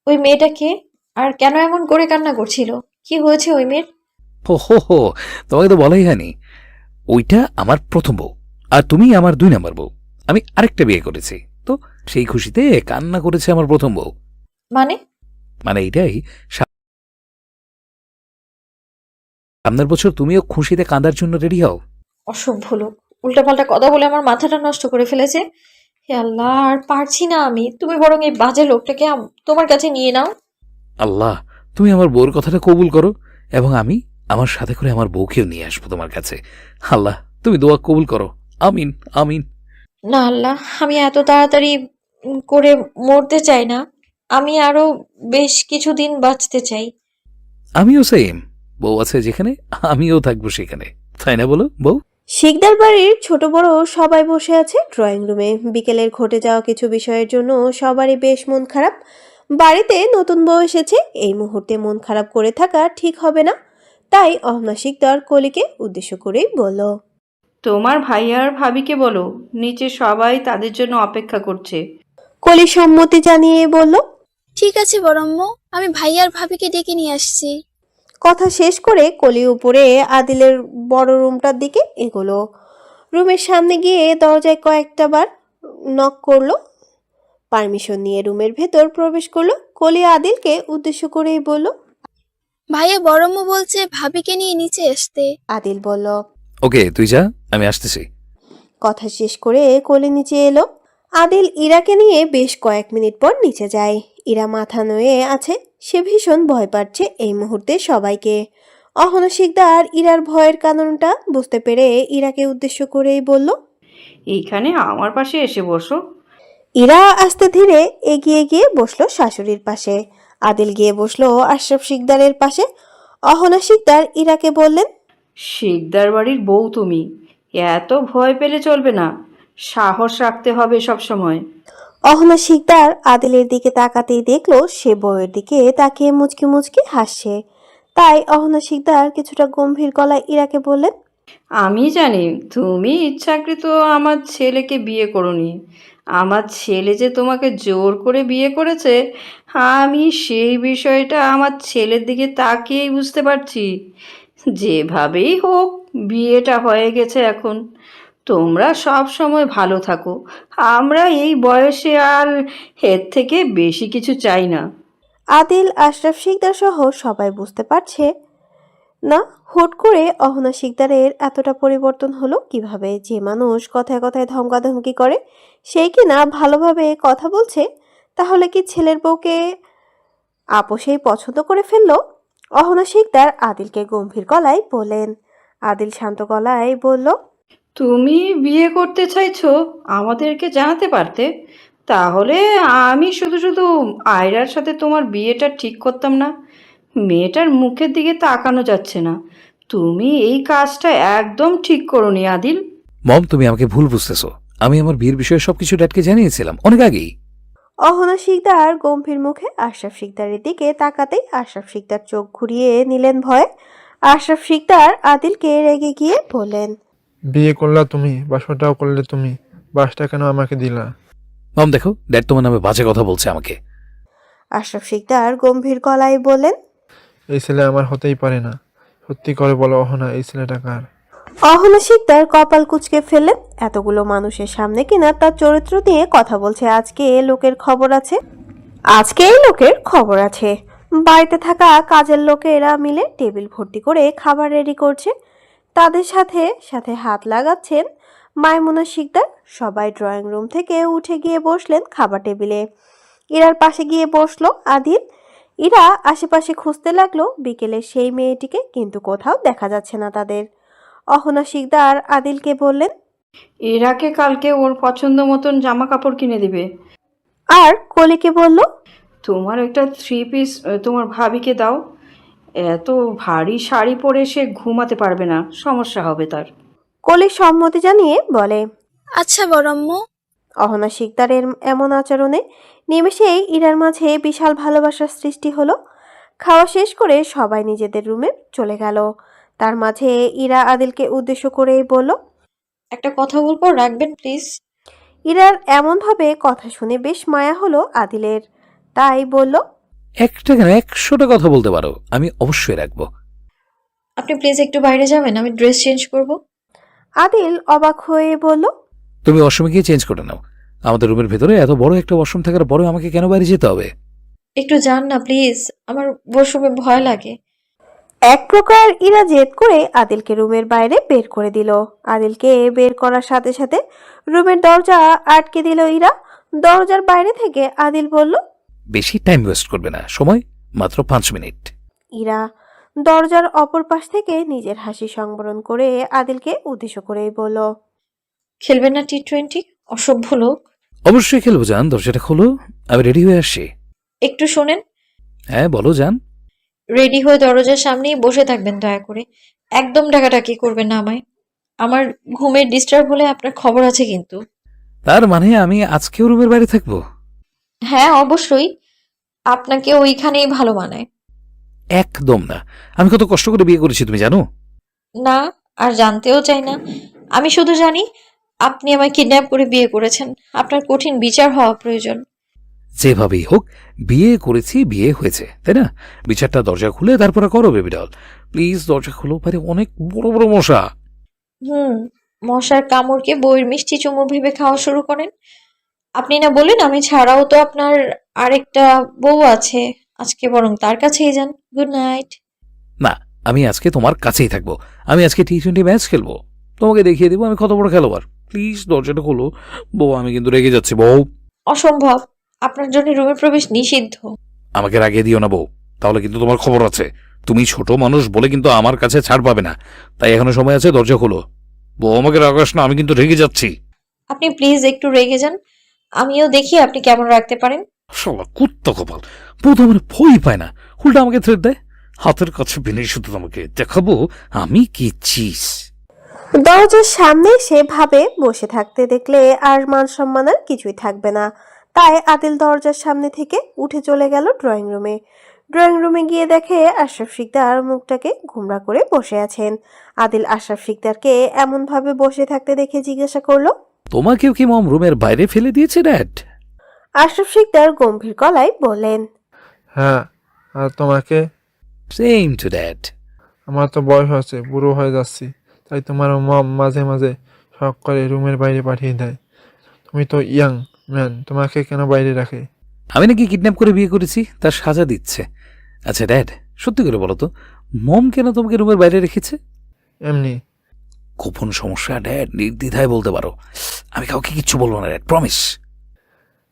[SPEAKER 3] ওই মেয়েটাকে আর কেন এমন করে কান্না করছিল? কি হয়েছে ওই মেয়ের?
[SPEAKER 4] হো, তোমাকে তো বলাই হয়নি। ওইটা আমার প্রথম বউ, আর তুমি আমার 2 নম্বর বউ। আমি আরেকটা বিয়ে করেছি, তো সেই খুশিতে কান্না করেছে আমার প্রথম বউ।
[SPEAKER 3] মানে?
[SPEAKER 4] মানে এইটাই, সামনের বছর তুমিও খুশিতে কাঁদার জন্য রেডি হও।
[SPEAKER 3] অসভ্য লোক, উল্টাপাল্টা কথা বলে আমার মাথাটা নষ্ট করে ফেলেছে। হে আল্লাহ, আর পারছি না আমি। তুমি বরং এই বাজে লোকটাকে তোমার কাছে নিয়ে নাও।
[SPEAKER 4] আল্লাহ, তুমি আমার বউর কথাটা কবুল করো, এবং আমি আমার সাথে করে আমার বউকেও নিয়ে আসবো তোমার কাছে। আল্লাহ, তুমি দোয়া কবুল করো। আমিন, আমিন।
[SPEAKER 3] না আল্লাহ, আমি এত তাড়াতাড়ি করে মরতে চাই না। আমি আরো বেশ কিছুদিন বাঁচতে চাই।
[SPEAKER 4] আমিও সেম। বউ আছে যেখানে, আমিও থাকবো সেখানে, তাই না বলো বউ?
[SPEAKER 1] শিকদার বাড়ির ছোট বড় সবাই বসে আছে ড্রয়িং রুমে। বিকেলের ঘটে যাওয়া কিছু বিষয়ের জন্য সবারই বেশ মন খারাপ। বাড়িতে নতুন বউ এসেছে, এই মুহূর্তে মন খারাপ করে থাকা ঠিক হবে না। তাই অহনা শিকদার কলিকে উদ্দেশ্য করেই বলল,
[SPEAKER 10] তোমার ভাই আর ভাবিকে বলো, নিচে সবাই তাদের জন্য অপেক্ষা করছে।
[SPEAKER 1] কলি সম্মতি জানিয়ে বলল।
[SPEAKER 11] ঠিক আছে বড়ম্মু, আমি ভাই আর ভাবিকে ডেকে নিয়ে আসছি।
[SPEAKER 1] কথা শেষ করে কলি উপরে আদিলের বড় রুমটার দিকে এগোলো। রুমের সামনে গিয়ে দরজায় কয়েকটা বার নক করলো। পারমিশন নিয়ে রুমের ভেতর প্রবেশ করলো। কলি আদিলকে উদ্দেশ্য করেই বলল।
[SPEAKER 11] ভাইয়া বড়ম্মু বলছে ভাবিকে নিয়ে নিচে আসতে।
[SPEAKER 1] আদিল বলল,
[SPEAKER 4] ওকে, তুই যা, আমি আসতেছি।
[SPEAKER 1] কথা শেষ করে কলি নিচে এলো। আদিল ইরাকে নিয়ে বেশ কয়েক মিনিট পর নিচে যায়। ইরা মাথা নুয়ে আছে, সে ভীষণ ভয় পাচ্ছে এই মুহূর্তে সবাইকে। অহনা শিকদার ইরার ভয়ের কারণটা বুঝতে পেরে ইরাকে উদ্দেশ্য করেই বলল।
[SPEAKER 10] এইখানে আমার পাশে এসে বসো।
[SPEAKER 1] ইরা আস্তে ধীরে এগিয়ে গিয়ে বসলো শাশুড়ির পাশে। আদিল গিয়ে বসলো আশরাফ শিকদারের পাশে। অহনা শিকদার ইরাকে বললেন,
[SPEAKER 10] শিকদার বাড়ির বউ তুমি, এত ভয় পেলে চলবে না, সাহস রাখতে হবে সব সময়।
[SPEAKER 1] অহনা শিকদার আদিলের দিকে তাকাতেই দেখলো সে বউয়ের দিকে তাকিয়ে মুচকি মুচকি হাসছে। তাই অহনা শিকদার কিছুটা গম্ভীর গলায় ইরাকে বললেন,
[SPEAKER 10] আমি জানি তুমি ইচ্ছাকৃত আমার ছেলেকে বিয়ে করোনি। আমার ছেলে যে তোমাকে জোর করে বিয়ে করেছে, আমি সেই বিষয়টা আমার ছেলের দিকে তাকিয়েই বুঝতে পারছি। যেভাবেই হোক বিয়েটা হয়ে গেছে এখন। তোমরা সব সময় ভালো থাকো, আমরা এই বয়সে আর এর থেকে বেশি কিছু চাই না।
[SPEAKER 1] আদিল আশরাফ শিকদার সহ সবাই বুঝতে পারছে না হুট করে অহনা শিকদারের এতটা পরিবর্তন হলো কিভাবে। যে মানুষ কথায় কথায় ধমকাধমকি করে সেই কিনা ভালোভাবে কথা বলছে, তাহলে কি ছেলের বউকে আপোষেই পছন্দ করে ফেললো? অহনা শিকদার আদিলকে গম্ভীর গলায় বলেন। আদিল শান্ত গলায় বলল,
[SPEAKER 10] তুমি বিয়ে করতে চাইছো, আমাদেরকে জানাতে পারতে, তাহলে আমি শুধু শুধু আয়রার সাথে তোমার বিয়েটা ঠিক করতাম না। মেয়েটার মুখের দিকে তাকানো যাচ্ছে না। তুমি এই কাজটা একদম ঠিক করোনি আদিল।
[SPEAKER 4] মম, তুমি আমাকে ভুল বুঝতেছো। আমি আমার বিয়ের বিষয়ে সবকিছু ড্যাডকে জানিয়েছিলাম অনেক আগেই।
[SPEAKER 1] অহনা শিকদার গম্ভীর মুখে আশরাফ শিকদারের দিকে তাকাতেই আশরাফ শিকদার চোখ ঘুরিয়ে নিলেন ভয়ে। আশরাফ শিকদার আদিলকে রেগে গিয়ে বললেন,
[SPEAKER 8] বিয়ে করলা তুমি, বাসটাও করলে তুমি, বাসটা কেন আমাকে দিলা?
[SPEAKER 4] মম দেখো, ড্যাড তোমার নামে বাজে কথা বলছে আমাকে।
[SPEAKER 1] আশরাফ শিকদার গম্ভীর গলায় বলেন।
[SPEAKER 8] এই ছেলে আমার হতেই পারে না। সত্যি করে বলো অহনা, এই ছেলেটা কার?
[SPEAKER 1] অহনা শিকদার কপাল কুঁচকে ফেললেন। এতগুলো মানুষের সামনে কিনা তার চরিত্র নিয়ে কথা বলছে। আজকে এই লোকের খবর আছে। বাড়িতে থাকা কাজের লোকেরা মিলে টেবিল ভর্তি করে খাবার রেডি করছে। তাদের সাথে সাথে হাত লাগাচ্ছেন মাইমুনা শিকদার। সবাই ড্রয়িং রুম থেকে উঠে গিয়ে বসলেন খাবার টেবিলে। ইরার পাশে গিয়ে বসলো আদিল। ইরা আশেপাশে খুঁজতে লাগলো বিকেলে সেই মেয়েটিকে, কিন্তু কোথাও দেখা যাচ্ছে না তাদের। অহনা শিকদার আদিলকে বললেন,
[SPEAKER 10] এরাকে কালকে ওর পছন্দ মতন জামা কাপড় কিনে দিবে।
[SPEAKER 1] আর কলিকে বলল,
[SPEAKER 10] তোমার একটা 3 পিস তোমার ভাবিকে দাও। এত ভারী শাড়ি পরে সে ঘুমাতে পারবে না, সমস্যা হবে তার।
[SPEAKER 1] কলি সম্মতি জানিয়ে বলে।
[SPEAKER 11] আচ্ছা বড়ম্মু।
[SPEAKER 1] অহনা শিকদারের এমন আচরণে নিমেষেই ইরার মাঝে বিশাল ভালোবাসার সৃষ্টি হলো। খাওয়া শেষ করে সবাই নিজেদের রুমে চলে গেল। তার মাঝে ইরা আদিলকে উদ্দেশ্য করেই বলল,
[SPEAKER 3] একটা কথা বলবো, রাখবেন প্লিজ?
[SPEAKER 1] ইরার এমনভাবে কথা শুনে বেশ মায়া হলো আদিলের। তাই বলল,
[SPEAKER 4] একটা কেন 100টা কথা বলতে পারো, আমি অবশ্যই রাখবো।
[SPEAKER 3] আপনি প্লিজ একটু বাইরে যাবেন, আমি ড্রেস চেঞ্জ করব।
[SPEAKER 1] আদিল অবাক হয়ে বলল,
[SPEAKER 4] তুমি ওয়াশরুমে গিয়ে চেঞ্জ করে নাও। আমাদের রুমের ভেতরে এত বড় একটা ওয়াশরুম থাকার পরেও আমাকে কেন বাইরে যেতে হবে?
[SPEAKER 3] একটু যান না প্লিজ, আমার ওয়াশরুমে ভয় লাগে।
[SPEAKER 1] এক প্রকার ইরা জেদ করে আদিলকে রুমের বাইরে বের করে দিল। আদিলকে বের করার সাথে সাথে রুমের দরজা আটকে দিল ইরা। দরজার বাইরে থেকে আদিল বলল,
[SPEAKER 4] বেশি টাইম ওয়েস্ট করবে না, সময় মাত্র 5 মিনিট।
[SPEAKER 1] ইরা দরজার অপর পাশ থেকে নিজের হাসি সংবরণ করে আদিলকে উদ্দেশ্য করে বলল,
[SPEAKER 3] খেলবেন না T20? অসভ্য লোক।
[SPEAKER 4] অবশ্যই খেলবো জান, দরজাটা খোলো, আমি রেডি হয়ে আসছি।
[SPEAKER 3] একটু শোনেন,
[SPEAKER 4] হ্যাঁ বলো জান।
[SPEAKER 3] রেডি হয়ে দরজার সামনেই বসে থাকবেন দয়া করে। একদম ডাকাডাকি করবেন না আমায়। আমার ঘুমের ডিস্টার্ব হলে আপনার খবর আছে কিন্তু।
[SPEAKER 4] তার মানে আমি আজকেও রুমের বাইরে থাকবো?
[SPEAKER 3] হ্যাঁ অবশ্যই, আপনাকে ওইখানেই ভালো মানায়।
[SPEAKER 4] একদম না, আমি কত কষ্ট করে বিয়ে করেছি তুমি জানো?
[SPEAKER 3] না, আর জানতেও চাই না। আমি শুধু জানি আপনি আমায় কিডন্যাপ করে বিয়ে করেছেন। আপনার কঠিন বিচার হওয়া প্রয়োজন।
[SPEAKER 4] যেভাবেই হোক বিয়ে করেছি, বিয়ে হয়েছে, তাই না? বিচারটা দরজা খুলে তারপরে করো বেবি ডল। প্লিজ দরজা খুলো, বাইরে অনেক বড় বড় মশা।
[SPEAKER 3] মশার কামড়কে বইয়ের মিষ্টি চুমু ভেবে খাওয়া শুরু করেন। আপনি না বলেন আমি ছাড়াও তো আপনার আরেকটা বউ আছে, আজকে বরং তার কাছেই যান। Good night.
[SPEAKER 4] না, আমি আজকে তোমার কাছেই থাকবো। আমি আজকে T20 ম্যাচ খেলবো, তোমাকে দেখিয়ে দেবো আমি কত বড় খেলোয়াড়। প্লিজ দরজাটা খোলো বউ, আমি কিন্তু রেগে যাচ্ছি বউ।
[SPEAKER 3] অসম্ভব, আপনার জন্য রুমে প্রবেশ নিষিদ্ধ।
[SPEAKER 4] আমাকে রাগিয়ে দিও না বউ, তাহলে কিন্তু তোমার খবর আছে। তুমি ছোট মানুষ বলে কিন্তু আমার কাছে ছাড় পাবে না, তাই এখনো সময় আছে, দরজা খোলো বউ। আমাকে রাগাস না, আমি কিন্তু রেগে যাচ্ছি।
[SPEAKER 3] আপনি প্লিজ একটু রেগে যান, আমিও দেখি আপনি কেমন রাখতে পারেন।
[SPEAKER 4] শালা কুত্তা কপাল, বউ তো আমার ভয় পায় না, উল্টা আমাকে থ্রেট দেয়। হাতের কাছে পেলে শুধু তোমাকে দেখাবো আমি কি চিস।
[SPEAKER 1] দরজার সামনে সে ভাবে বসে থাকতে দেখলে আর মান সম্মান আর কিছুই থাকবে না। তাই আদিল দরজার সামনে থেকে উঠে চলে গেল ড্রয়িং রুমে। ড্রয়িং রুমে গিয়ে দেখে আশরাফ শিকদার মুখটাকে গোমড়া করে বসে আছেন। আদিল আশরাফ শিকদারকে এমন ভাবে বসে থাকতে দেখে জিজ্ঞাসা করলো,
[SPEAKER 4] তোমাকেও কি মম রুমের বাইরে ফেলে দিয়েছে ড্যাড?
[SPEAKER 1] আশরাফ শিকদার গম্ভীর গলায় বললেন,
[SPEAKER 8] হ্যাঁ, আর তোমাকে?
[SPEAKER 4] Same to dad.
[SPEAKER 8] আমার তো বয়স হচ্ছে, বুড়ো হয়ে যাচ্ছি, তাই তোমার মম মাঝে মাঝে শখ করে রুমের বাইরে পাঠিয়ে দেয়। তুমি তো ইয়াং ম্যান, তোমাকে কেন বাইরে রাখে?
[SPEAKER 4] আমি নাকি কিডন্যাপ করে বিয়ে করেছি, তার সাজা দিচ্ছে। আচ্ছা ড্যাড, সত্যি করে বলো তো, মম কেন তোমাকে রুমের বাইরে রেখেছে?
[SPEAKER 8] এমনি।
[SPEAKER 4] গোপন সমস্যা ড্যাড, নির্দ্বিধায় বলতে পারো, আমি কাউকে কিচ্ছু বলবো না ড্যাড, প্রমিস।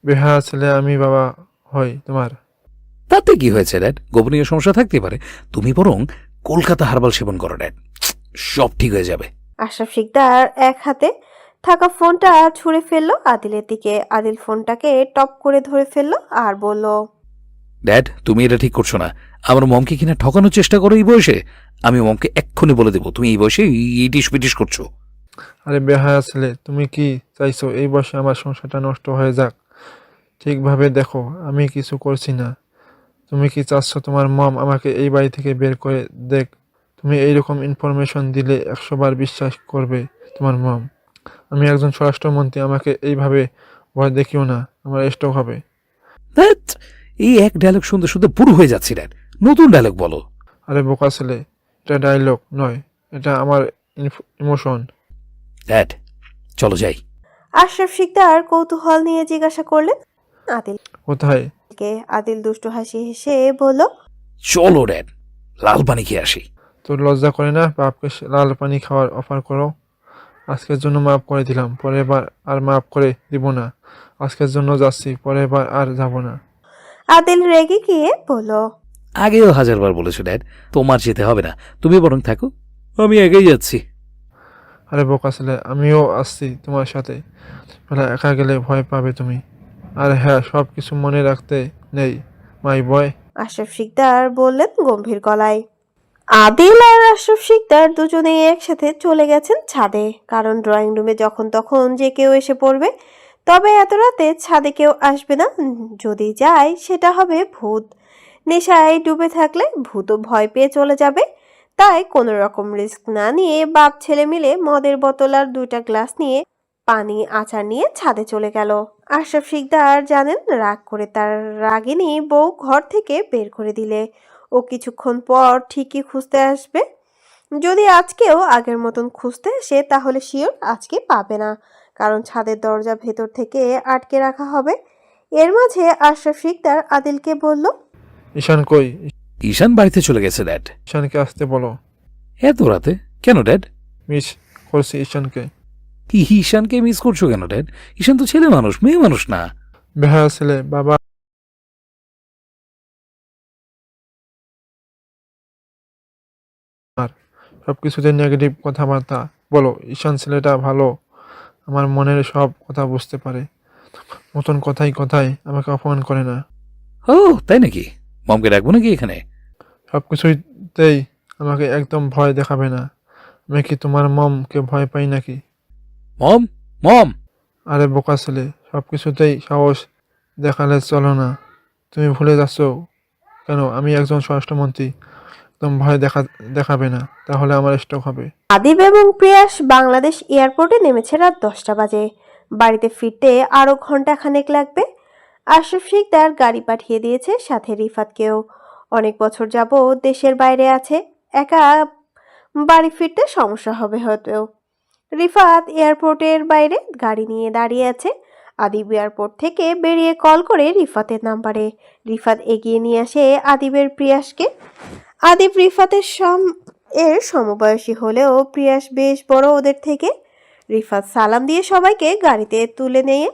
[SPEAKER 8] বেহারা ছেলে আমি বাবা হই তোমার।
[SPEAKER 4] তাতে কি হয়েছে ড্যাড, গোপনীয় সমস্যা থাকতে পারে, তুমি বরং কলকাতা হার্বাল সেবন করো ড্যাড, সব ঠিক হয়ে যাবে।
[SPEAKER 1] আশরাফ শিকদার এক হাতে থাকা ফোনটা ছুঁড়ে ফেললো আদিলের দিকে। আদিল ফোনটাকে টপ করে ধরে ফেললো আর বলল,
[SPEAKER 4] ড্যাড তুমি এটা ঠিক করছো না, আমার মমকে কিনা ঠকানোর চেষ্টা করো এই বয়সে। আমি মমকে এক্ষুনি বলে দেবো তুমি এই বয়সে ইটিস পিটিস করছো।
[SPEAKER 8] আরে বেহায়া ছেলে, তুমি কি চাইছো এই বয়সে আমার সংসারটা নষ্ট হয়ে যাক? ঠিকভাবে দেখো, আমি কিছু করছি না। তুমি কি চাচ্ছ তোমার মম আমাকে এই বাড়ি থেকে বের করে দেখ? তুমি এইরকম ইনফরমেশন দিলে 100 বার বিশ্বাস করবে তোমার মম। আমি একজন স্বরাষ্ট্রমন্ত্রী, আমাকে এইভাবে ভয় দেখিও না, আমার স্ট্রোক হবে।
[SPEAKER 4] ধ্যাৎ, এই এক ডায়লগ শুনতে শুনতে পুরো হয়ে যাচ্ছি ড্যাড, নতুন ডায়লগ বলো।
[SPEAKER 8] আরে বোকা ছেলে, এটা ডায়লগ নয়, এটা আমার ইমোশন।
[SPEAKER 4] ড্যাড চলো যাই।
[SPEAKER 1] আশরাফ শিকদার কৌতূহল নিয়ে জিজ্ঞাসা করলেন
[SPEAKER 8] কোথায়?
[SPEAKER 1] আদিলকে। আদিল দুষ্টু হাসি হেসে বলল,
[SPEAKER 4] চলো ড্যাড, লাল পানি খেয়ে আসি।
[SPEAKER 8] তোর লজ্জা করে না বাপকে লাল পানি খাওয়ার অফার করো? আজকের জন্য মাফ করে দিলাম, পরের বার আর মাফ করে দিব না। আজকের জন্য যাচ্ছি, পরের বার আর যাব না।
[SPEAKER 1] আদিল রেগে গিয়ে বলল,
[SPEAKER 4] আগেও 1000 বার বলেছো ড্যাড, তোমার যেতে হবে না, তুমি বরং থাকো, আমি এগিয়ে যাচ্ছি।
[SPEAKER 8] আরে বোকা ছেলে, আমিও আসছি তোমার সাথে, বেলা একা গেলে ভয় পাবে তুমি। আর হ্যাঁ, সব কিছু মনে রাখতে নেই মাই বয়।
[SPEAKER 1] আশরাফ শিকদার বললেন গম্ভীর গলায়। আদিল আর আশরাফ শিকদার দুজনেই একসাথে চলে গেছেন ছাদে, কারণ ড্রয়িং রুমে যখন তখন যে কেউ এসে পড়বে। তবে এত রাতে ছাদে কেউ আসবে না, যদি যায় সেটা হবে ভূত। নেশায় ডুবে থাকলে ভূতও ভয় পেয়ে চলে যাবে। তাই কোনো রকম রিস্ক না নিয়ে বাপ ছেলে মিলে মদের বোতল আর 2টা গ্লাস নিয়ে পানি আচার নিয়ে ছাদে চলে গেল। আশরাফ শিকদার জানেন রাগ করে তার রাগিনী বউ ঘর থেকে বের করে দিলে ও কিছুক্ষণ পর ঠিকই খুঁজতে আসবে। যদি আজকেও আগের মতন খুঁজতে আসে তাহলে শিওর আজকে পাবে না, কারণ ছাদের দরজা ভেতর থেকে আটকে রাখা হবে। এর মাঝে আশরাফ শিকদার আদিলকে বলল,
[SPEAKER 8] ঈশান কই?
[SPEAKER 4] ঈশান বাড়িতে চলে গেছে ড্যাড।
[SPEAKER 8] ঈশানকে আসতে বলো।
[SPEAKER 4] এত রাতে কেন ড্যাড?
[SPEAKER 8] মিস করছি ঈশানকে।
[SPEAKER 4] কি ঈশানকে মিস করছো কেন ড্যাড? ঈশান তো ছেলে মানুষ, মেয়ে মানুষ না।
[SPEAKER 8] বেহায়া ছেলে, বাবা আর সবকিছুতে নেগেটিভ কথাবার্তা বলো। ঈশান ছেলেটা ভালো, আমার মনের সব কথা বুঝতে পারে। মতন কথাই কথায় আমাকে অপমান করে না।
[SPEAKER 4] ও তাই নাকি? মমকে ডাকবো নাকি এখানে?
[SPEAKER 8] সবকিছুতেই আমাকে একদম ভয় দেখাবে না। আমি কি তোমার মমকে ভয় পাই নাকি?
[SPEAKER 4] মম মম
[SPEAKER 8] আরে বোকা ছেলে, সবকিছুতেই সাহস দেখালে চলো না। তুমি ভুলে যাচ্ছ কেন? আমি একজন স্বরাষ্ট্রমন্ত্রী। একদম ভয় দেখাবে না, তাহলে আমার স্ট্রোক হবে।
[SPEAKER 1] আদিব এবং প্রিয়াস বাংলাদেশ এয়ারপোর্টে নেমেছে রাত 10টা বাজে। বাড়িতে ফিরতে আরো ঘন্টাখানেক লাগবে। আশরাফ শিকদার গাড়ি পাঠিয়ে দিয়েছে, সাথে রিফাতকেও। অনেক বছর যাবৎ দেশের বাইরে আছে, একা বাড়ি ফিরতে সমস্যা হবে হয়তো। রিফাত এয়ারপোর্টের বাইরে গাড়ি নিয়ে দাঁড়িয়ে আছে। আদিব এয়ারপোর্ট থেকে বেরিয়ে কল করে রিফাতের নাম্বারে। রিফাত এগিয়ে নিয়ে আসে আদিবের প্রিয়াসকে। আদিব রিফাতের সমবয়সী হলেও প্রিয়াস বেশ বড় ওদের থেকে। রিফাত সালাম দিয়ে সবাইকে গাড়িতে তুলে নিয়ে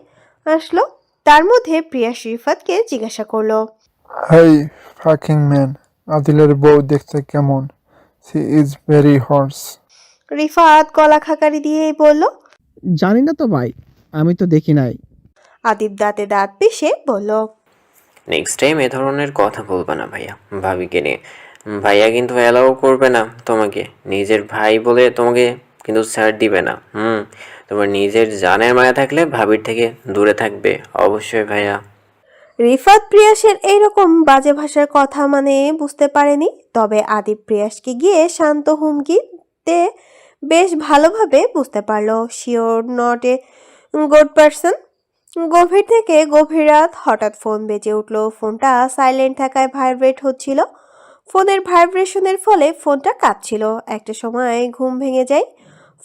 [SPEAKER 1] আসলো। তার মধ্যে প্রিয়াস রিফাতকে জিজ্ঞাসা করলো,
[SPEAKER 8] হাই ফাকিং ম্যান, আদিলের বউ দেখতে কেমন? She is very horse.
[SPEAKER 1] Rifat গলা খাকারি দিয়ে বলল।
[SPEAKER 6] জানি না তো ভাই, আমি তো দেখি নাই।
[SPEAKER 1] আদিব দাঁতে দাঁত পিষে বলল,
[SPEAKER 12] নেক্সট টাইম এ ধরনের কথা বলবে না ভাইয়া ভাবিকে নিয়ে। ভাইয়া কিন্তু অ্যালাউ করবে না তোমাকে। নিজের ভাই বলে তোমাকে কিন্তু ছাড় দিবে না। তোমার নিজের জানের মায়া থাকলে ভাবির থেকে দূরে থাকবে অবশ্যই ভাইয়া।
[SPEAKER 1] রিফাত প্রিয়াসের এইরকম বাজে ভাষার কথা মানে বুঝতে পারেনি। তবে আদিব প্রিয়াসকে গিয়ে শান্ত হুমকিতে বেশ ভালোভাবে বুঝতে পারলো sure not a good person. গভীর থেকে গভীর রাত, হঠাৎ ফোন বেজে উঠলো। ফোনটা সাইলেন্ট থাকায় ভাইব্রেট হচ্ছিল। ফোনের ভাইব্রেশনের ফলে ফোনটা কাঁপছিল। একটা সময় ঘুম ভেঙে যায়।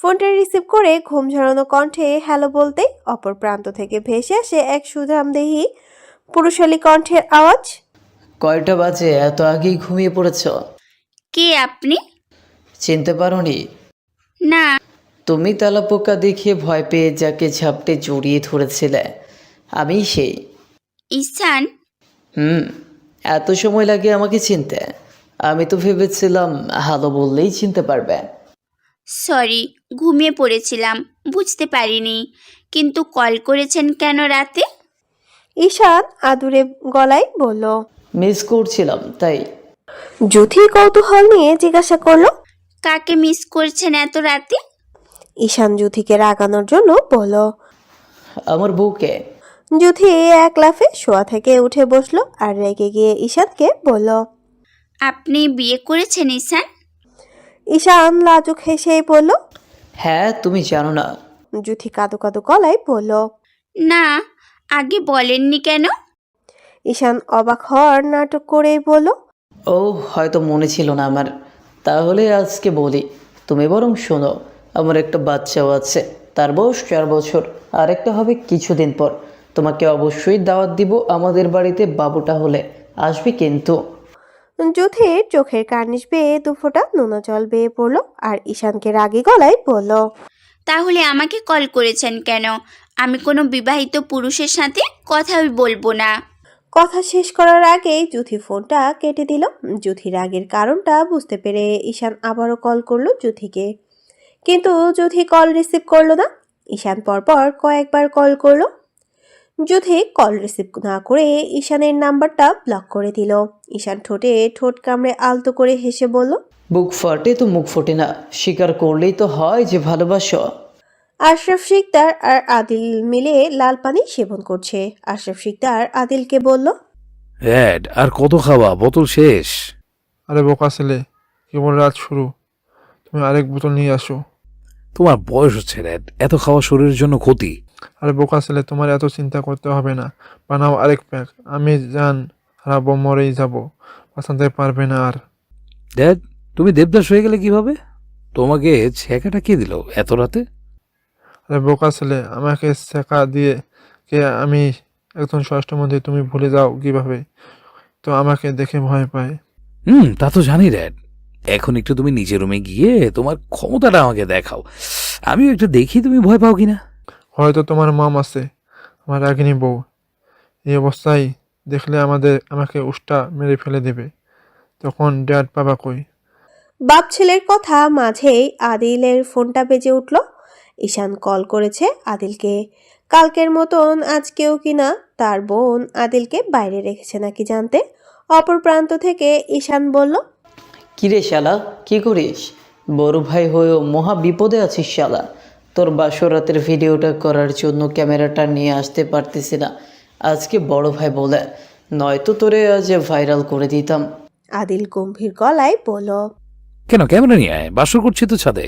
[SPEAKER 1] ফোনটা রিসিভ করে ঘুম ঝরানো কণ্ঠে হ্যালো বলতেই অপর প্রান্ত থেকে ভেসে আসে এক সুঠামদেহী পুরুষালী কণ্ঠের আওয়াজ।
[SPEAKER 5] কয়টা বাজে? এত আগেই ঘুমিয়ে পড়েছ?
[SPEAKER 2] কে আপনি?
[SPEAKER 5] চিনতে পারোনি?
[SPEAKER 2] না।
[SPEAKER 5] তুমি তেলাপোকা দেখিয়ে ভয় পেয়ে যাকে ঝাপটে জড়িয়ে ধরেছিলে, আমি সেই।
[SPEAKER 2] ঈশান?
[SPEAKER 5] এত সময় লাগে আমাকে চিনতে? আমি তো ভেবেছিলাম হ্যালো বললেই চিনতে পারবে।
[SPEAKER 2] সরি, ঘুমিয়ে পড়েছিলাম, বুঝতে পারিনি। কিন্তু কল করেছেন কেন রাতে?
[SPEAKER 1] ঈশান আদুরে গলায় বলল।
[SPEAKER 5] মিস করছিলাম তাই।
[SPEAKER 1] জুথি কৌতূহল নিয়ে জিজ্ঞাসা করলো,
[SPEAKER 2] কাকে মিস করছেন এত রাতে?
[SPEAKER 1] ঈশান জুথিকে রাগানোর জন্য বলল।
[SPEAKER 5] আমার বউকে।
[SPEAKER 1] জুথি এক লাফে শোয়া থেকে উঠে বসলো আর রেগে গিয়ে ঈশানকে বলল।
[SPEAKER 2] আপনি বিয়ে করেছেন ঈশান?
[SPEAKER 1] ঈশান লাজুক হেসেই বলল।
[SPEAKER 5] হ্যাঁ, তুমি জানো না?
[SPEAKER 1] জুথি কাঁদো কাঁদো গলায় বলল।
[SPEAKER 2] না, আগে বলেননি কেন?
[SPEAKER 1] ঈশান অবাক হওয়ার নাটক করেই বলল।
[SPEAKER 5] ও হয়তো মনে ছিল না আমার। তাহলে আজকে বলি, তুমি বরং শোনো। আমার একটা বাচ্চাও আছে, তার বয়স 4 বছর, আর একটা হবে কিছুদিন পর। তোমাকে অবশ্যই দাওয়াত দিব আমাদের বাড়িতে, বাবুটা হলে আসবে কিন্তু।
[SPEAKER 1] জুথির চোখের কার্নিশ বেয়ে দুফোঁটা নোনা জল বেয়ে পড়লো আর ঈশানকে রাগী গলায় বলল।
[SPEAKER 2] তাহলে আমাকে কল করেছেন কেন? আমি কোনো বিবাহিত পুরুষের সাথে কথাই বলবো না।
[SPEAKER 1] কথা শেষ করার আগেই জুথি ফোনটা কেটে দিল। জুথি রাগের কারণটা বুঝতে পেরে ঈশান আবারও কল করলো জুথিকে, কিন্তু জুথি কল রিসিভ করলো না। ঈশান পরপর কয়েকবার কল করলো। জুথি কল রিসিভ না করে ঈশানের নাম্বারটা ব্লক করে দিল। ঈশান ঠোঁটে ঠোঁট কামড়ে আলতো করে হেসে বলল।
[SPEAKER 5] বুক ফাটে তো মুখ ফোটে না, স্বীকার করলেই তো হয় যে ভালোবাসো।
[SPEAKER 1] আশরাফ শিকদার আর আদিল মিলে লাল পানি সেবন করছে। আশরাফ শিকদার আদিলকে বলল।
[SPEAKER 4] ড্যাড আর কত খাওয়া, বোতল শেষ।
[SPEAKER 8] আরে বোকা ছেলে, কেবল রাত শুরু, তুমি আরেক বোতল নিয়ে আসো।
[SPEAKER 4] তোমার বয়স হচ্ছে ড্যাড, এত খাওয়া শরীরের জন্য ক্ষতি।
[SPEAKER 8] আরে বোকা ছেলে, তোমার এত চিন্তা করতে হবে না। বানাও আরেক প্যাক। আমি জান হারাবো, মরেই যাব, বাঁচাতে পারবে না আর।
[SPEAKER 4] ড্যাড, তুমি দেবদাস হয়ে গেলে কিভাবে? তোমাকে ছেঁকাটা কে দিল এত রাতে?
[SPEAKER 8] আরে বোকা ছেলে, আমাকে শেখা দিয়ে কে আমি একজন স্বরাষ্ট্রমন্ত্রী তুমি ভুলে যাও কিভাবে? তো আমাকে দেখে ভয় পায়।
[SPEAKER 4] তা তো জানি ড্যাড। এখন একটু তুমি নিজের রুমে গিয়ে তোমার ক্ষমতাটা আমাকে দেখাও, আমিও একটু দেখি তুমি ভয় পাও কিনা।
[SPEAKER 8] হয়তো তোমার মম আছে, আমার রাগিনী বউ, এই অবস্থায় দেখলে আমাকে উষ্টা মেরে ফেলে দেবে। তখন ড্যাড বাবা কই?
[SPEAKER 1] বাপ ছেলের কথা মাঝেই আদিলের ফোনটা বেজে উঠল। ঈশান কল করেছে আদিলকে। কালকের মতন আজকেও কিনা তার বোন আদিলকে বাইরে রেখেছে নাকি জানতে। অপর প্রান্ত থেকে ঈশান বলল,
[SPEAKER 5] কিরে শালা, কি করিস? বড় ভাই হয়েও মহা বিপদে আছিস শালা। তোর বাসরাতের ভিডিওটা করার জন্য ক্যামেরাটা নিয়ে আসতে পারতেছি না আজকে বড় ভাই বলে, নয়তো তোরে আজ ভাইরাল করে দিতাম।
[SPEAKER 1] আদিল গম্ভীর গলায় বলল।
[SPEAKER 4] কেন ক্যামেরা নিয়ে আয়, বাসর করছি তো ছাদে।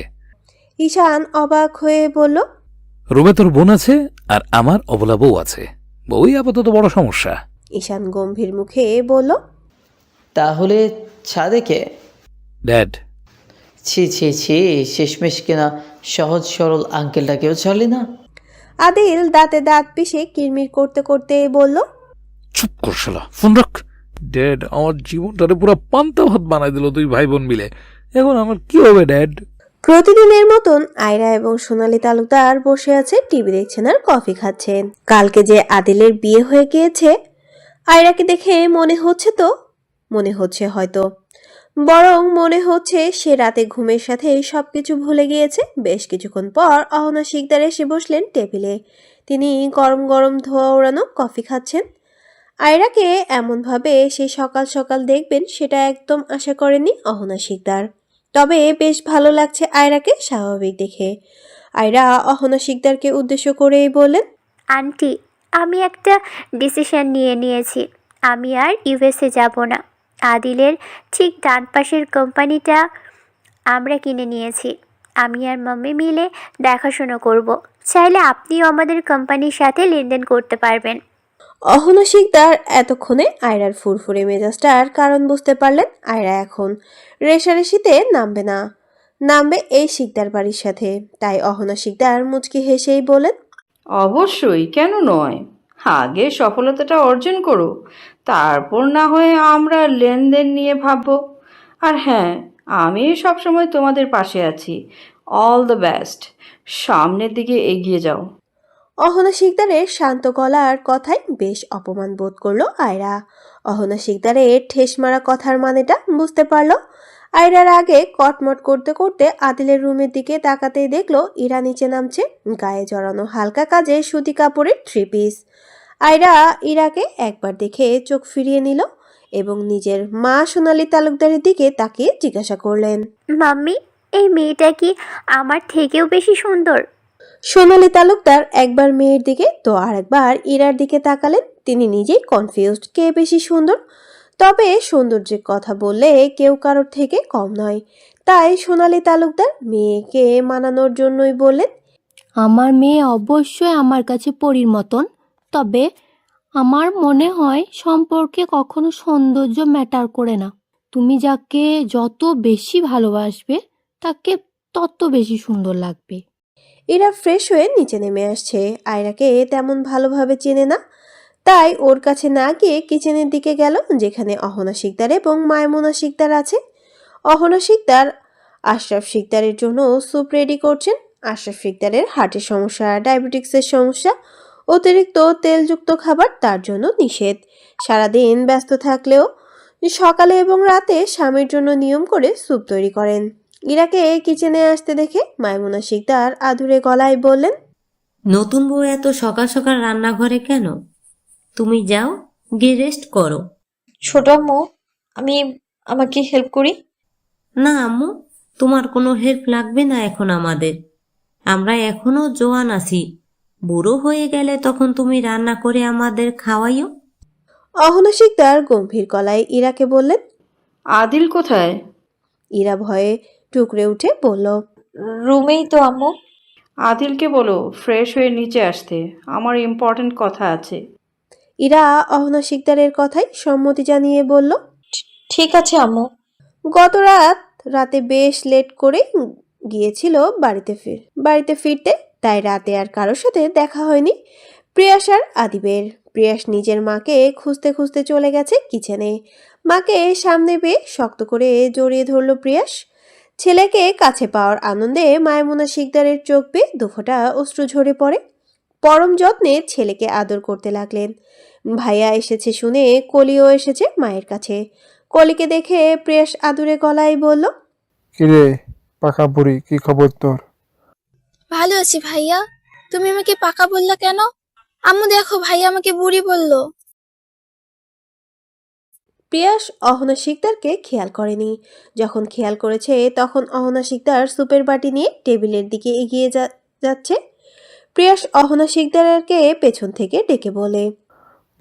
[SPEAKER 1] ঈশান অবাক হয়ে বলল,
[SPEAKER 4] রুমে তোর বোন আছে আর আমার অবলা বউ আছে, বউই আপাতত বড় সমস্যা।
[SPEAKER 1] ঈশান গম্ভীর মুখে বলল,
[SPEAKER 5] তাহলে ছাদে কে?
[SPEAKER 4] ড্যাড,
[SPEAKER 5] ছি ছি ছি, শেষমেশ কিনা সহজ সরল আঙ্কেলটাকেও ছাড়লি না।
[SPEAKER 1] আদিল দাঁতে দাঁত পিষে কিরমির করতে করতে বলল,
[SPEAKER 4] চুপ কর শালা, ফোন রাখ। ড্যাড, আমার জীবনটারে পুরো পান্তা ভাত বানাই দিল দুই ভাই বোন মিলে। এখন আমার কি হবে ড্যাড?
[SPEAKER 1] প্রতিদিনের মতন আয়রা এবং সোনালী তালুকদার বসে আছে, টিভি দেখছেন আর কফি খাচ্ছেন। কালকে যে আদিলের বিয়ে হয়ে গিয়েছে আয়রাকে দেখে মনে হচ্ছে হয়তো, বরং মনে হচ্ছে সে রাতে ঘুমের সাথে সবকিছু ভুলে গিয়েছে। বেশ কিছুক্ষণ পর অহনা শিকদার এসে বসলেন টেবিলে। তিনি গরম গরম ধোয়া ওড়ানো কফি খাচ্ছেন। আয়রাকে এমনভাবে সে সকাল সকাল দেখবেন সেটা একদম আশা করেনি অহনা শিকদার। তবে বেশ ভালো লাগছে আয়রাকে স্বাভাবিক দেখে। আয়রা অহনা শিকদারকে উদ্দেশ্য করেই বললেন,
[SPEAKER 9] আন্টি, আমি একটা ডিসিশন নিয়েছি। আমি আর ইউএসএ যাব না। আদিলের ঠিক ডান পাশের কোম্পানিটা আমরা কিনে নিয়েছি। আমি আর মাম্মি মিলে দেখাশোনা করব। চাইলে আপনিও আমাদের কোম্পানির সাথে লেনদেন করতে পারবেন।
[SPEAKER 1] অহনা শিকদার এতক্ষণে আয়রার ফুরফুরে মেজাজটার কারণ বুঝতে পারলেন। আয়রা এখন রেশারেশিতে নামবে এই শিকদার বাড়ির সাথে। তাই অহনা শিকদার মুচকি হেসেই বলেন,
[SPEAKER 10] অবশ্যই, কেন নয়? আগে সফলতাটা অর্জন করো, তারপর না হয় আমরা লেনদেন নিয়ে ভাববো। আর হ্যাঁ, আমি সবসময় তোমাদের পাশে আছি। অল দ্য বেস্ট, সামনের দিকে এগিয়ে যাও।
[SPEAKER 1] অহনা শিকদারের শান্ত গলার কথায় বেশ অপমান বোধ করলো আয়রা। অহনা শিকদারের ঠেস মারা কথার মানেটা বুঝতে পারলো। আয়রার আগে কটমট করতে করতে আদিলের রুমের দিকে তাকাতেই দেখলো ইরা নিচে নামছে, গায়ে জড়ানো হালকা কাজে সুতি কাপড়ের 3 পিস। আয়রা ইরাকে একবার দেখে চোখ ফিরিয়ে নিল এবং নিজের মা সোনালী তালুকদারের দিকে তাকিয়ে জিজ্ঞাসা করলেন,
[SPEAKER 9] মাম্মি, এই মেয়েটা কি আমার থেকেও বেশি সুন্দর?
[SPEAKER 1] সোনালী তালুকদার একবার মেয়ের দিকে তো আরেকবার ইরার দিকে তাকালেন। তিনি নিজেই কনফিউজড কে বেশি সুন্দর। তবে সৌন্দর্যের কথা বললে কেউ কারোর থেকে কম নয়। তাই সোনালী তালুকদার মেয়েকে মানানোর জন্যই বললেন,
[SPEAKER 7] আমার মেয়ে অবশ্যই আমার কাছে পরীর মতন। তবে আমার মনে হয় সম্পর্কে কখনো সৌন্দর্য ম্যাটার করে না। তুমি যাকে যত বেশি ভালোবাসবে তাকে তত বেশি সুন্দর লাগবে।
[SPEAKER 1] ইরা ফ্রেশ হয়ে নিচে নেমে আসছে। আয়রাকে তেমন ভালোভাবে চেনে না, তাই ওর কাছে না গিয়ে কিচেনের দিকে গেল, যেখানে অহনা শিকদার এবং মায়মুনা শিকদার আছে। অহনা শিকদার আশরাফ শিকদারের জন্য স্যুপ রেডি করছেন। আশরাফ শিকদারের হার্টের সমস্যা, ডায়াবেটিক্সের সমস্যা, অতিরিক্ত তেলযুক্ত খাবার তার জন্য নিষেধ। সারাদিন ব্যস্ত থাকলেও সকালে এবং রাতে স্বামীর জন্য নিয়ম করে স্যুপ তৈরি করেন। ইরাকে কিচেনে আসতে দেখে মায়মুনা শিকদার আদুরে গলায় বললেন,
[SPEAKER 13] নতুন বউ এত সকাল সকাল রান্নাঘরে কেন? তুমি যাও, গিয়ে রেস্ট করো।
[SPEAKER 3] ছোট আম্মু, আমাকে হেল্প করি?
[SPEAKER 13] না আম্মু, তোমার কোনো হেল্প লাগবে না এখন আমাদের। আমরা এখনো জোয়ান আছি, বুড়ো হয়ে গেলে তখন তুমি রান্না করে আমাদের খাওয়াইও।
[SPEAKER 1] অহনা শিকদার গম্ভীর গলায় ইরাকে বললেন।
[SPEAKER 10] আদিল কোথায়?
[SPEAKER 1] ইরা ভয়ে টুকরে উঠে বলল,
[SPEAKER 3] রুমেই তো আম্মু।
[SPEAKER 10] আদিলকে বলো ফ্রেশ হয়ে নিচে আসতে, আমার ইম্পর্ট্যান্ট কথা আছে।
[SPEAKER 1] ইরা অহনা শিকদারের কথায় সম্মতি জানিয়ে বলল,
[SPEAKER 3] ঠিক আছে আম্মু।
[SPEAKER 1] গত রাতে বেশ লেট করে গিয়েছিল বাড়িতে ফিরতে, তাই রাতে আর কারোর সাথে দেখা হয়নি প্রিয়াস আর আদিবের। প্রিয়াস নিজের মাকে খুঁজতে খুঁজতে চলে গেছে কিচেনে। মাকে সামনে পেয়ে শক্ত করে জড়িয়ে ধরল প্রিয়াস। ছেলেকে কাছে পাওয়ার আনন্দে মায়মুনা শিকদারের চোখ বেয়ে দুফোঁটা অশ্রু ঝরে পড়ে। পরম যত্নে ছেলেকে আদর করতে লাগলেন। ভাইয়া এসেছে শুনে কলিও এসেছে মায়ের কাছে। কলিকে দেখে প্রিয়াস আদুরে গলায় বলল,
[SPEAKER 8] কিরে পাকা বুড়ি, কি খবর তোর?
[SPEAKER 11] ভালো আছি ভাইয়া। তুমি আমাকে পাকা বললা কেন? আম্মু দেখো, ভাইয়া আমাকে বুড়ি বলল।
[SPEAKER 1] প্রিয়াস অহনা শিকদারকে খেয়াল করেনি। যখন খেয়াল করেছে তখন অহনা শিকদার সুপের বাটি নিয়ে টেবিলের দিকে এগিয়ে যাচ্ছে। প্রিয়াস অহনা শিকদারকে পেছন থেকে ডেকে বলে,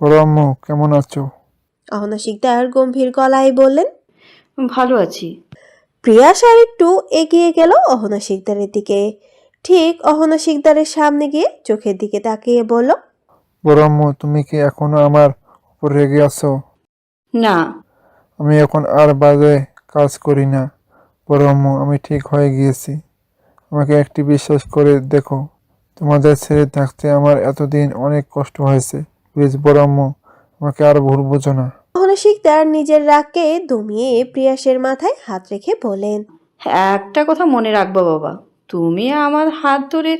[SPEAKER 8] বড় আম্মু কেমন আছো?
[SPEAKER 1] অহনা শিকদার গম্ভীর গলায় বললেন।
[SPEAKER 10] ভালো আছি।
[SPEAKER 1] প্রিয়াস আর একটু এগিয়ে গেল অহনা শিকদারের দিকে। ঠিক অহনা শিকদারের সামনে গিয়ে চোখের দিকে তাকিয়ে বলল,
[SPEAKER 8] বড় আম্মু তুমি কি এখনো আমার উপর রেগে আছো?
[SPEAKER 10] না।
[SPEAKER 8] আমি এখন আর বাজে কাজ করি না বড় আম্মু, আমি ঠিক হয়ে গিয়েছি। আমাকে একটি বিশ্বাস করে দেখো, তোমাদের ছেড়ে থাকতে আমার এতদিন অনেক কষ্ট হয়েছে। প্লিজ বড় আম্মু, আমাকে আর ভুল বোঝো না।
[SPEAKER 1] অহনা শিকদার নিজের রাগকে দমিয়ে প্রিয়াসের মাথায় হাত রেখে বলেন,
[SPEAKER 10] একটা কথা মনে রাখবা বাবা, তুমি আমার হাত ধরে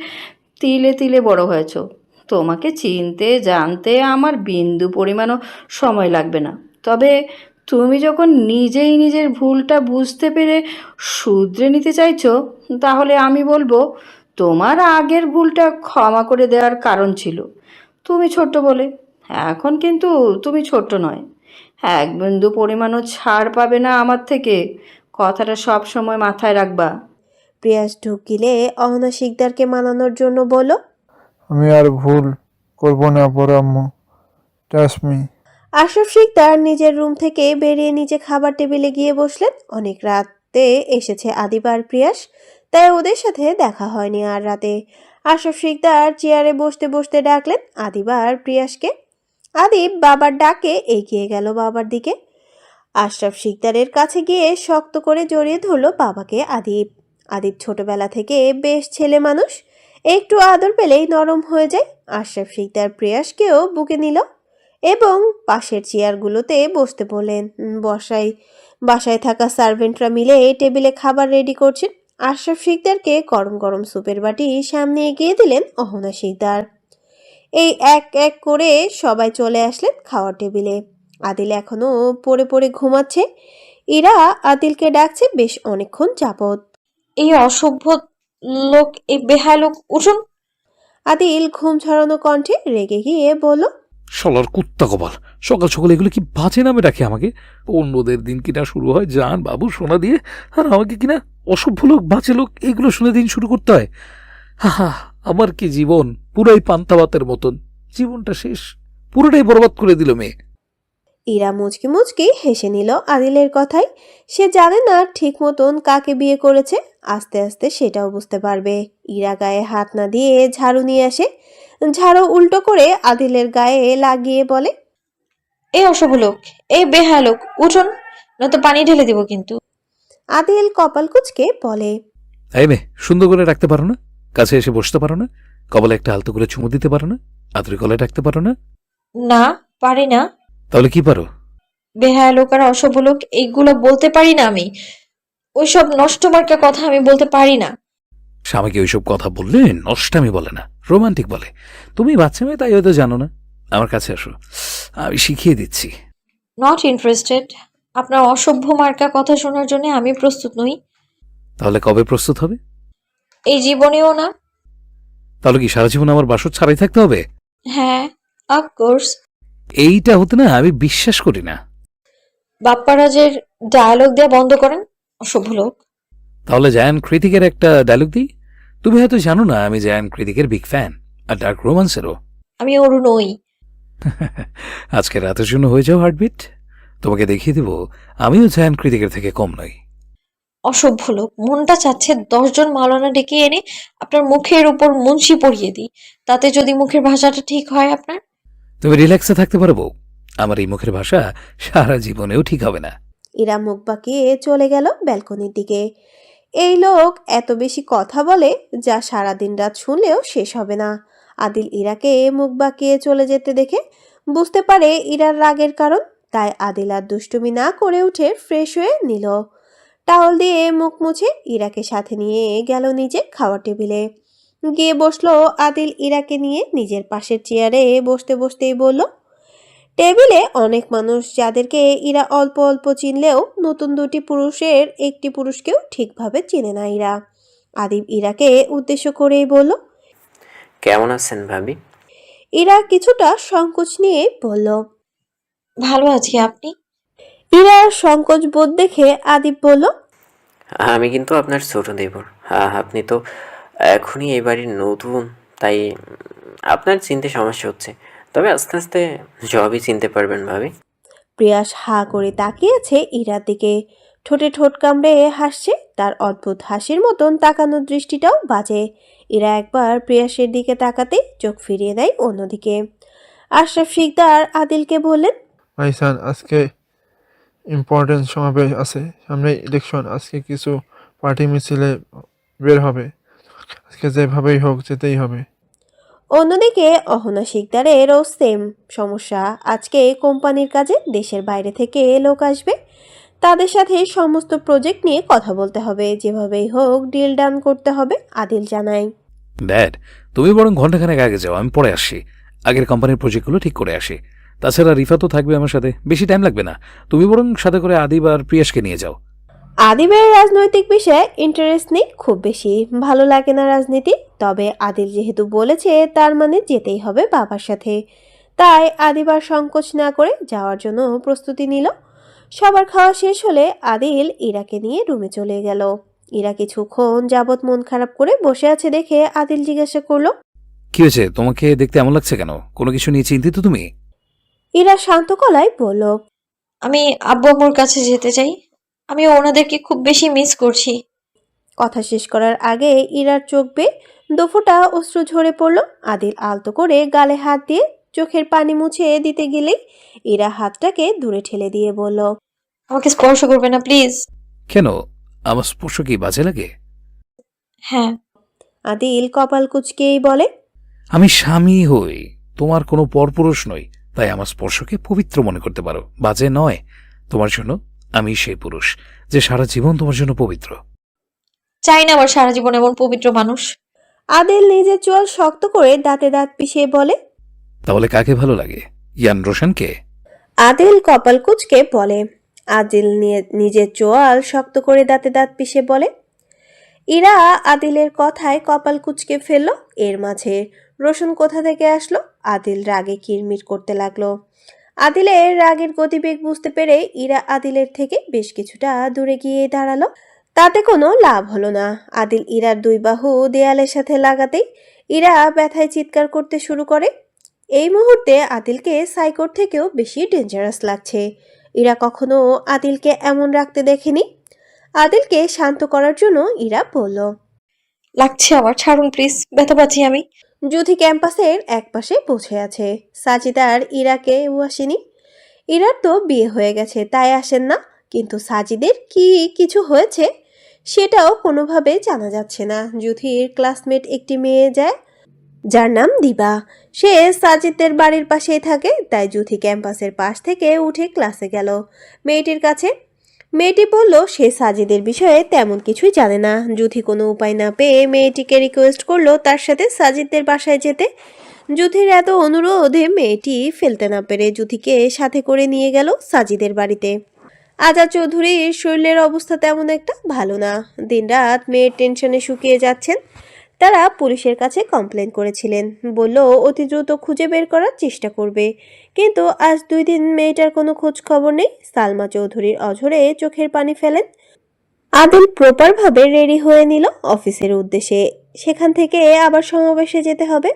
[SPEAKER 10] তিলে তিলে বড় হয়েছ। তোমাকে চিনতে জানতে আমার বিন্দু পরিমাণও সময় লাগবে না। তবে তুমি যখন নিজেই নিজের ভুলটা বুঝতে পেরে শুধরে নিতে চাইছো, তাহলে আমি বলবো তোমার আগের ভুলটা ক্ষমা করে দেওয়ার কারণ ছিল তুমি ছোট্ট বলে। এখন কিন্তু তুমি ছোট্ট নয়, এক বিন্দু পরিমাণও ছাড় পাবে না আমার থেকে। কথাটা সব সময় মাথায় রাখবা।
[SPEAKER 1] প্রিয়াস ঢুকিলে অহনা শিকদারকে মানানোর জন্য বলল,
[SPEAKER 8] আমি আর ভুল করব না বড় আম্মু, ট্রাস্ট মি।
[SPEAKER 1] আশরাফ শিকদার নিজের রুম থেকে বেরিয়ে নিচে খাবার টেবিলে গিয়ে বসলেন। অনেক রাতে এসেছে আদিব আর প্রিয়াস, তাই ওদের সাথে দেখা হয়নি আর রাতে। আশরাফ শিকদার চেয়ারে বসতে বসতে ডাকলেন আদিব আর প্রিয়াসকে। আদিব বাবার ডাকে এগিয়ে গেল বাবার দিকে। আশরাফ শিকদারের কাছে গিয়ে শক্ত করে জড়িয়ে ধরল বাবাকে আদিব। আদিব ছোটবেলা থেকে বেশ ছেলে মানুষ, একটু আদর পেলেই নরম হয়ে যায়। আশরাফ শিকদার প্রিয়াসকেও বুকে নিল এবং পাশের চেয়ারগুলোতে বসতে বললেন। বাসায় থাকা সার্ভেন্টরা মিলে টেবিলে খাবার রেডি করছেন। আশরাফ শিকদারকে গরম গরম সুপের বাটি সামনে এগিয়ে দিলেন অহনা শিকদার। এই এক এক করে সবাই চলে আসলেন খাওয়ার টেবিলে। আদিল এখনো পড়ে পড়ে ঘুমাচ্ছে। ইরা আদিলকে ডাকছে বেশ অনেকক্ষণ যাবৎ।
[SPEAKER 3] এই অসভ্য লোক, এই বেহায়া লোক, উঠুন।
[SPEAKER 1] আদিল ঘুম ঝরানো কণ্ঠে রেগে গিয়ে বলল,
[SPEAKER 4] শালার কুত্তা কপাল, সকাল সকাল এগুলো কি বাজে নামে ডাকে আমাকে? অন্যদের দিন কিনা শুরু হয় জান বাবু সোনা দিয়ে, আর আমাকে কিনা অসভ্য লোক বাজে লোক এগুলো শুনে দিন শুরু করতে হয়। হা, আমার কি জীবন, পুরাই পান্তা ভাতের মতন। জীবনটা শেষ, পুরোটাই বরবাদ করে দিল মেয়ে।
[SPEAKER 1] ইরা মুচকি মুচকি হেসে নিল আদিলের কথায়। সে জানে না ঠিক মতন কাকে বিয়ে করেছে, আস্তে আস্তে সেটাও বুঝতে পারবে। ইরা গায়ে হাত না দিয়ে ঝাড়ু নিয়ে আসে, ঝাড়ু উল্টো করে আদিলের গায়ে লাগিয়ে বলে,
[SPEAKER 3] এই অসভ্য লোক, এই বেহায়া লোক, উঠুন, নয়তো পানি ঢেলে দিব কিন্তু।
[SPEAKER 1] আদিল কপাল কুঁচকে বলে,
[SPEAKER 4] এই মেয়ে, সুন্দর করে রাখতে পারো না? কাছে এসে বসতে পারো না? কপালে একটা আলতো করে চুমু দিতে পারো না? আদরে গলায় রাখতে পারো না?
[SPEAKER 3] না, পারি না।
[SPEAKER 4] তাহলে কি পারো?
[SPEAKER 3] বেহায়া লোক আর অসভ্য লোক এইগুলো বলতে পারি না আমি। ওইসব নষ্ট মার্কা কথা আমি বলতে পারি না।
[SPEAKER 4] স্বামীকে ওইসব কথা বললে নষ্টামি বলে না, রোমান্টিক বলে। তুমি বাচ্চা মেয়ে, তাই হয়তো জানো না। আমার কাছে আসো, আমি শিখিয়ে দিচ্ছি।
[SPEAKER 3] Not interested. আপনার অসভ্য মার্কা কথা শোনার জন্য আমি প্রস্তুত নই।
[SPEAKER 4] তাহলে কবে প্রস্তুত হবে?
[SPEAKER 3] এই জীবনেও না।
[SPEAKER 4] তাহলে কি সারা জীবন আমার বাসর ছাড়াই থাকতে হবে?
[SPEAKER 3] হ্যাঁ, অফকোর্স।
[SPEAKER 4] এইটা হতে না আমি বিশ্বাস করি না।
[SPEAKER 3] বাপ্পারাজের ডায়ালগ দেয়া বন্ধ করেন, অসভ্য লোক।
[SPEAKER 4] তাহলে জায়ান কৃতিকের একটা ডায়লগ দিই। তুমি হয়তো জানো না আমি জায়ান কৃতিকের বিগ ফ্যান, আর ডার্ক রোমান্সেরও।
[SPEAKER 3] আমি ওরু নই।
[SPEAKER 4] আজকে রাতের জন্য হয়ে যাও হার্টবিট। তোমাকে দেখিয়ে দেব আমিও জায়ান কৃতিকের থেকে কম নই।
[SPEAKER 3] অসভ্য লোক, মনটা চাচ্ছে 10 জন মাওলানা ডেকে এনে আপনার মুখের উপর মুন্সি পরিয়ে দিই, তাতে যদি মুখের ভাষাটা ঠিক হয় আপনার।
[SPEAKER 4] তুমি রিল্যাক্সে থাকতে পারো বউ, আমার এই মুখের ভাষা সারা জীবনেও ঠিক হবে না।
[SPEAKER 1] ইরা মুখ বাঁকিয়ে চলে গেল ব্যালকনির দিকে। এই লোক এত বেশি কথা বলে যা সারাদিন রাত শুনলেও শেষ হবে না। আদিল ইরাকে মুখ বাঁকিয়ে চলে যেতে দেখে বুঝতে পারে ইরার রাগের কারণ, তাই আদিল আর দুষ্টুমি না করে উঠে ফ্রেশ হয়ে নিল। টাওয়াল দিয়ে মুখ মুছে ইরাকে সাথে নিয়ে গেল নিজে খাওয়ার টেবিলে। গিয়ে বসলো আদিল ইরাকে নিয়ে নিজের পাশের চেয়ারে বসতে বসতেই বলল, টেবিলে অনেক মানুষ যাদেরকে ইরা অল্প অল্প চিনলেও নতুন দুটি পুরুষের একটি পুরুষকেও ঠিকভাবে চেনে না ইরা। আদিব ইরাকে উদ্দেশ্য করেই বলল,
[SPEAKER 12] কেমন আছেন ভাবি?
[SPEAKER 1] ইরা কিছুটা সংকোচ নিয়ে বলল,
[SPEAKER 3] ভালো আছি, আপনি?
[SPEAKER 1] ইরার সংকোচ বোধ দেখে আদিব বলল,
[SPEAKER 12] আমি কিন্তু আপনার ছোট দেবর। আপনি তো এখনই এই বাড়ির নতুন, তাই আপনার চিনতে সমস্যা হচ্ছে, তবে আস্তে আস্তে সবই চিনতে পারবেন ভাবি।
[SPEAKER 1] প্রিয়াস হা করে তাকিয়েছে ইরার দিকে, ঠোঁটে ঠোঁট কামড়ে হাসছে। তার অদ্ভুত হাসির মতন তাকানোর দৃষ্টিটাও বাজে। ইরা একবার প্রিয়াসের দিকে তাকাতেই চোখ ফিরিয়ে দেয় অন্যদিকে। আশরাফ শিকদার আদিলকে বললেন,
[SPEAKER 8] ভাইসান, আজকে ইম্পর্টেন্ট সমাবেশ আছে, সামনে ইলেকশন, আজকে কিছু পার্টি মিছিলে বের হবে, আজকে যেভাবেই হোক যেতেই হবে।
[SPEAKER 1] অন্যদিকে অহনা শিকদারেরও সেম সমস্যা। আজকে কোম্পানির কাজে দেশের বাইরে থেকে লোক আসবে, তাদের সাথে সমস্ত প্রজেক্ট নিয়ে কথা বলতে হবে, যেভাবেই হোক ডিল ডান করতে হবে। আদিল জানায়,
[SPEAKER 4] ড্যাড, তুমি বরং ঘন্টাখানেক আগে যাও, আমি পরে আসছি, আগের কোম্পানির প্রজেক্টগুলো ঠিক করে আসি। তাছাড়া রিফা তো থাকবে আমার সাথে, বেশি টাইম লাগবে না। তুমি বরং সাথে করে আদিব আর প্রিয়াসকে নিয়ে যাও।
[SPEAKER 1] আদিবের রাজনৈতিক বিষয়ে ইন্টারেস্ট নেই খুব বেশি, ভালো লাগে না রাজনীতি। তবে আদিল যেহেতু বলেছে তার মানে যেতেই হবে বাবার সাথে, তাই আদিব আর সংকোচ না করে যাওয়ার জন্য প্রস্তুতি নিল। সবার খাওয়া শেষ হলে আদিল ইরাকে নিয়ে রুমে চলে গেল। ইরা কিছুক্ষণ যাবৎ মন খারাপ করে বসে আছে দেখে আদিল জিজ্ঞাসা করলো,
[SPEAKER 4] কি হয়েছে, তোমাকে দেখতে এমন লাগছে কেন? কোনো কিছু নিয়ে চিন্তিত তুমি?
[SPEAKER 1] ইরা শান্ত গলায় বলল,
[SPEAKER 3] আমি আব্বু আম্মুর কাছে যেতে চাই, আমি ওনাদেরকে খুব বেশি মিস করছি।
[SPEAKER 1] কথা শেষ করার আগে ইরার চোখ বেয়ে দুফোঁটা অশ্রু ঝরে পড়ল। আদিল আলতো করে গালে হাত দিয়ে চোখের পানি মুছে দিতে গেলেই ইরা হাতটাকে দূরে ঠেলে দিয়ে বলল,
[SPEAKER 3] আমাকে স্পর্শ করবে না প্লিজ।
[SPEAKER 4] কেন, আমার স্পর্শ কি বাজে লাগে?
[SPEAKER 3] হ্যাঁ।
[SPEAKER 1] আদিল কপাল কুঁচকেই বলে,
[SPEAKER 4] আমি স্বামী হই, তোমার কোনো পরপুরুষ নই, তাই আমার স্পর্শকে পবিত্র মনে করতে পারো, বাজে নয়। তোমার জন্য আমি সেই পুরুষ যে সারা জীবন তোমার জন্য পবিত্র।
[SPEAKER 3] চাই না আমার সারা জীবন এমন পবিত্র মানুষ।
[SPEAKER 1] আদিল নিজের চোয়াল শক্ত করে দাঁতে দাঁত পিষিয়ে বলে,
[SPEAKER 4] তাহলে কাকে ভালো লাগে, ইয়ান রোশনকে?
[SPEAKER 1] আদিল কপাল কুঁচকে বলে। আদিল নিজের চোয়াল শক্ত করে দাঁতে দাঁত পিষে বলে। ইরা আদিলের কথায় কপাল কুঁচকে ফেলল। এর মাঝে রোশন কোথা থেকে আসলো? আদিল রাগে কিরমির করতে লাগলো। আদিলের রাগের গতিবেগ বুঝতে পেরে ইরা আদিলের থেকে বেশ কিছুটা দূরে গিয়ে দাঁড়ালো। তাতে কোনো লাভ হলো না। আদিল ইরার দুই বাহু দেয়ালের সাথে লাগাতেই ইরা ব্যথায় চিৎকার করতে শুরু করে। এই মুহূর্তে আদিলকে সাইকোর থেকেও বেশি ডেঞ্জারাস লাগছে। ইরা কখনো আদিলকে এমন রাখতে দেখেনি। আদিলকে শান্ত করার জন্য ইরা বলল,
[SPEAKER 3] লাগছে আমার, ছাড়ুন প্লিজ, ব্যথা পাচ্ছি আমি।
[SPEAKER 1] জুথি ক্যাম্পাসের একপাশে বসে আছে। সাজিদার ইরাকেও আসেনি। ইরার তো বিয়ে হয়ে গেছে তাই আসেন না, কিন্তু সাজিদের কি কিছু হয়েছে সেটাও কোনোভাবে জানা যাচ্ছে না। জুথির ক্লাসমেট একটি মেয়ে যায় যার নাম দিবা, সে সাজিদের বাড়ির পাশেই থাকে, তাই জুথি ক্যাম্পাসের পাশ থেকে উঠে ক্লাসে গেল মেয়েটির কাছে। মেয়েটি বলল সে সাজিদের বিষয়ে তেমন কিছুই জানে না। জুথি কোনো উপায় না পেয়ে মেয়েটিকে রিকোয়েস্ট করলো তার সাথে সাজিদের বাসায় যেতে। জুথির এত অনুরোধে মেয়েটি ফেলতে না পেরে জুথিকে সাথে করে নিয়ে গেল সাজিদের বাড়িতে। আজাদ চৌধুরীর শরীরের অবস্থা তেমন একটা ভালো না। দিনরাত মেয়ের টেনশনে শুকিয়ে যাচ্ছেন। তারা পুলিশের কাছে কমপ্লেন করেছিলেন, বলল অতি দ্রুত খুঁজে বের করার চেষ্টা করবে, কিন্তু আজ 2 দিন মেয়েটার কোনো খোঁজ খবর নেই। সালমা চৌধুরীর অঝরে চোখের পানি ফেলেন। আদিল প্রপারভাবে রেডি হয়ে নিল অফিসের উদ্দেশ্যে। সেখান থেকে আবার সমাবেশে যেতে হবে।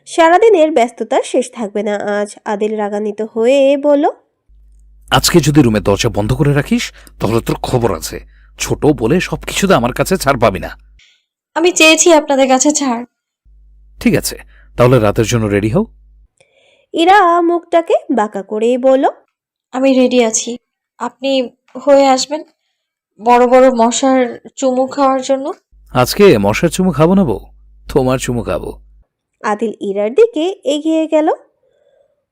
[SPEAKER 1] সারাদিনের ব্যস্ততার শেষ থাকবে না আজ। আদিল রাগান্বিত হয়ে বলল,
[SPEAKER 4] আজকে যদি রুমের দরজা বন্ধ করে রাখিস তাহলে তোর খবর আছে। ছোট বলে সবকিছুতে আমার কাছে ছাড় পাবি না।
[SPEAKER 3] আমি চেয়েছি আপনাদের কাছে ছাড়।
[SPEAKER 4] ঠিক আছে, তাহলে রাতের জন্য রেডি হও।
[SPEAKER 1] ইরা মুখটাকে বাঁকা করেই বলল,
[SPEAKER 3] আমি রেডি আছি। আপনি হয়ে আসবেন বড় বড় মশার চুমু খাওয়ার জন্য।
[SPEAKER 4] আজকে মশার চুমু খাবো না বউ, তোমার চুমু খাবো।
[SPEAKER 1] আদিল ইরার দিকে এগিয়ে গেল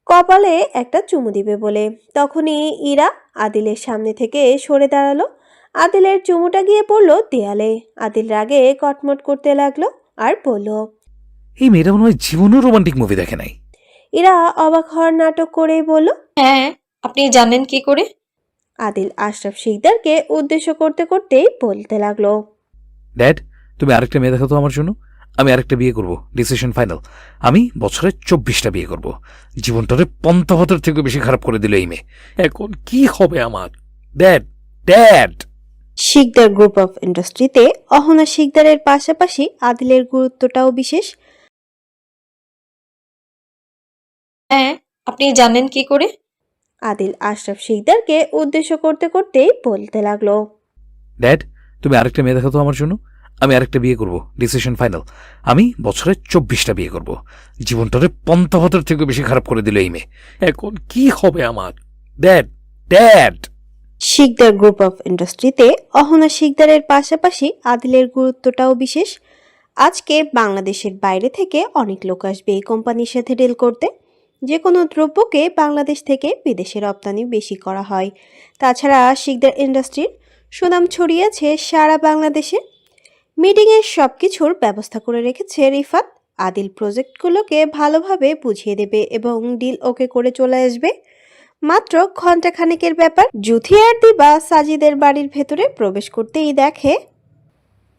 [SPEAKER 1] কপালে একটা চুমু দিবে বলে। তখনই ইরা আদিলের সামনে থেকে সরে দাঁড়ালো। আদিলের চুমুটা গিয়ে পড়ল দেয়ালে। আদিল রাগে কটমট করতে লাগলো আর বলল,
[SPEAKER 4] এই মেয়েটা মনে হয় জীবনেও রোমান্টিক মুভি দেখে নাই।
[SPEAKER 1] ইরা অবাক হওয়ার নাটক করেই বলল,
[SPEAKER 3] হ্যাঁ, আপনি জানেন কি করে?
[SPEAKER 1] আদিল আশরাফ শিকদারকে উদ্দেশ্য করতে করতেই বলতে লাগলো,
[SPEAKER 4] ড্যাড, তুমি আরেকটা মেয়ে দেখাতো আমার জন্য। আমি আরেকটা বিয়ে করব, ডিসিশন ফাইনাল। আমি বছরে 24টা বিয়ে করব। জীবনটারে পন্থাপথের থেকে বেশি খারাপ করে দিল এই মেয়ে। এখন কি হবে আমার? Dad, dad.
[SPEAKER 1] Sikdar group of ইন্ডাস্ট্রিতে অহনা শিকদারের পাশাপাশি আদিলের গুরুত্বটাও বিশেষ।
[SPEAKER 3] হ্যাঁ, আপনি জানেন কি করে?
[SPEAKER 1] আদিল আশরাফ শিকদারকে উদ্দেশ্য করতে করতেই বলতে লাগলো,
[SPEAKER 4] ড্যাড, তুমি আরেকটা মেয়ে দেখাতো আমার জন্য। আমি আরেকটা বিয়ে করব, ডিসিশন ফাইনাল। আমি বছরে 24টা বিয়ে করব। জীবনটারে পন্থাপথের থেকে বেশি খারাপ করে দিল এই মেয়ে। এখন কি হবে আমার? Dad, dad.
[SPEAKER 1] Sikdar group of ইন্ডাস্ট্রিতে অহনা শিকদারের পাশাপাশি আদিলের গুরুত্বটাও বিশেষ। আজকে বাংলাদেশের বাইরে থেকে অনেক লোক আসবে এই কোম্পানির সাথে ডিল করতে। যে কোনো দ্রব্যকে বাংলাদেশ থেকে বিদেশে রপ্তানি বেশি করা হয়। তাছাড়া শিকদার ইন্ডাস্ট্রির সুনাম ছড়িয়েছে সারা বাংলাদেশে। মিটিংয়ের সব কিছুর ব্যবস্থা করে রেখেছে রিফাত। আদিল প্রজেক্টগুলোকে ভালোভাবে বুঝিয়ে দেবে এবং ডিল ওকে করে চলে আসবে। মাত্র ঘন্টাখানেকের ব্যাপার। জুথি আর দিবা সাজিদের বাড়ির ভেতরে প্রবেশ করতেই দেখে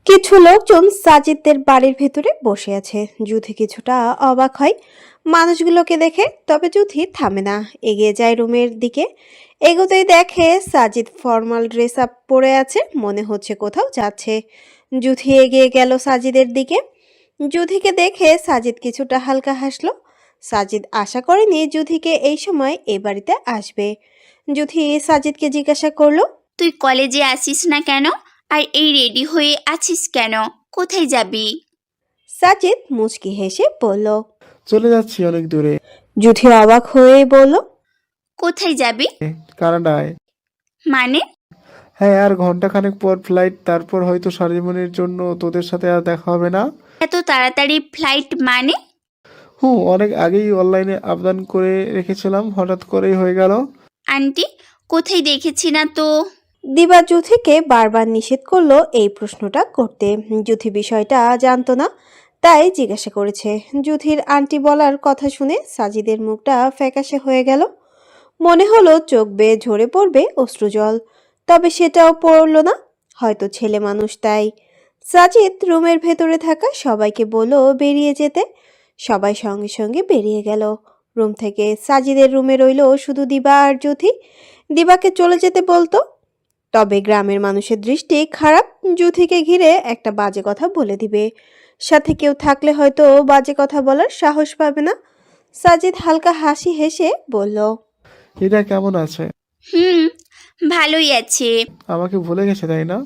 [SPEAKER 1] কিছু লোকজন সাজিদদের বাড়ির ভেতরে বসে আছে। জুথি কিছুটা অবাক হয় মানুষগুলোকে দেখে, তবে জুথি থামে না, এগিয়ে যায় রুমের দিকে। এগোতেই দেখে সাজিদ ফর্মাল ড্রেস আপ পরে আছে, মনে হচ্ছে কোথাও যাচ্ছে। জুথি এগিয়ে গেল সাজিদের দিকে। জুথিকে দেখে সাজিদ কিছুটা হালকা হাসলো। সাজিদ আশা করেনি জুথিকে এই সময় এই বাড়িতে আসবে। জুথি সাজিদকে জিজ্ঞাসা করলো,
[SPEAKER 2] তুই কলেজে আসিস না কেন? আর এই রেডি হয়ে আছিস কেন? কোথায় যাবি?
[SPEAKER 1] সাজিদ মুচকি হেসে বলল,
[SPEAKER 8] চলে যাচ্ছি অনেক দূরে,
[SPEAKER 1] জুথি অবাক হয়ে বলল,
[SPEAKER 2] কোথায় যাবি
[SPEAKER 8] কানাডায়।
[SPEAKER 2] মানে?
[SPEAKER 8] হ্যাঁ, আর ঘন্টাখানেক পর ফ্লাইট, তারপর হয়তো সারাজীবনের জন্য তোদের সাথে আর দেখা হবে না।
[SPEAKER 2] এত তাড়াতাড়ি ফ্লাইট মানে?
[SPEAKER 8] অনেক আগেই অনলাইনে আবেদন করে রেখেছিলাম, হঠাৎ করেই হয়ে গেল।
[SPEAKER 2] আন্টি, কোথায় দেখেছি না তো।
[SPEAKER 1] দিবা জুথিকে বারবার নিষেধ করলো এই প্রশ্নটা করতে। জুথি বিষয়টা জানতো না, তাই জিজ্ঞাসা করেছে। জুথির আন্টি বলার কথা শুনে সাজিদের মুখটা ফ্যাকাশে হয়ে গেল। মনে হলো চোখ বেয়ে ঝরে পড়বে অশ্রুজল, তবে সেটাও পড়লো না, হয়তো ছেলে মানুষ তাই। সাজিদ রুমের ভেতরে থাকা সবাইকে বলল বেরিয়ে যেতে। সবাই সঙ্গে সঙ্গে বেরিয়ে গেল রুম থেকে। সাজিদের রুমে রইল শুধু দিবা আর জুথি। দিবাকে চলে যেতে বলতো, তবে গ্রামের মানুষের দৃষ্টি খারাপ, জুথিকে ঘিরে একটা বাজে কথা বলে দিবে। সাথে কেউ থাকলে হয়তো বাজে কথা বলার সাহস পাবে না। সাজিদ হালকা হাসি হেসে বলল,
[SPEAKER 8] এটা কেমন আছে?
[SPEAKER 2] ভালোই আছে।
[SPEAKER 8] আমাকে ভুলে গেছে তাই না?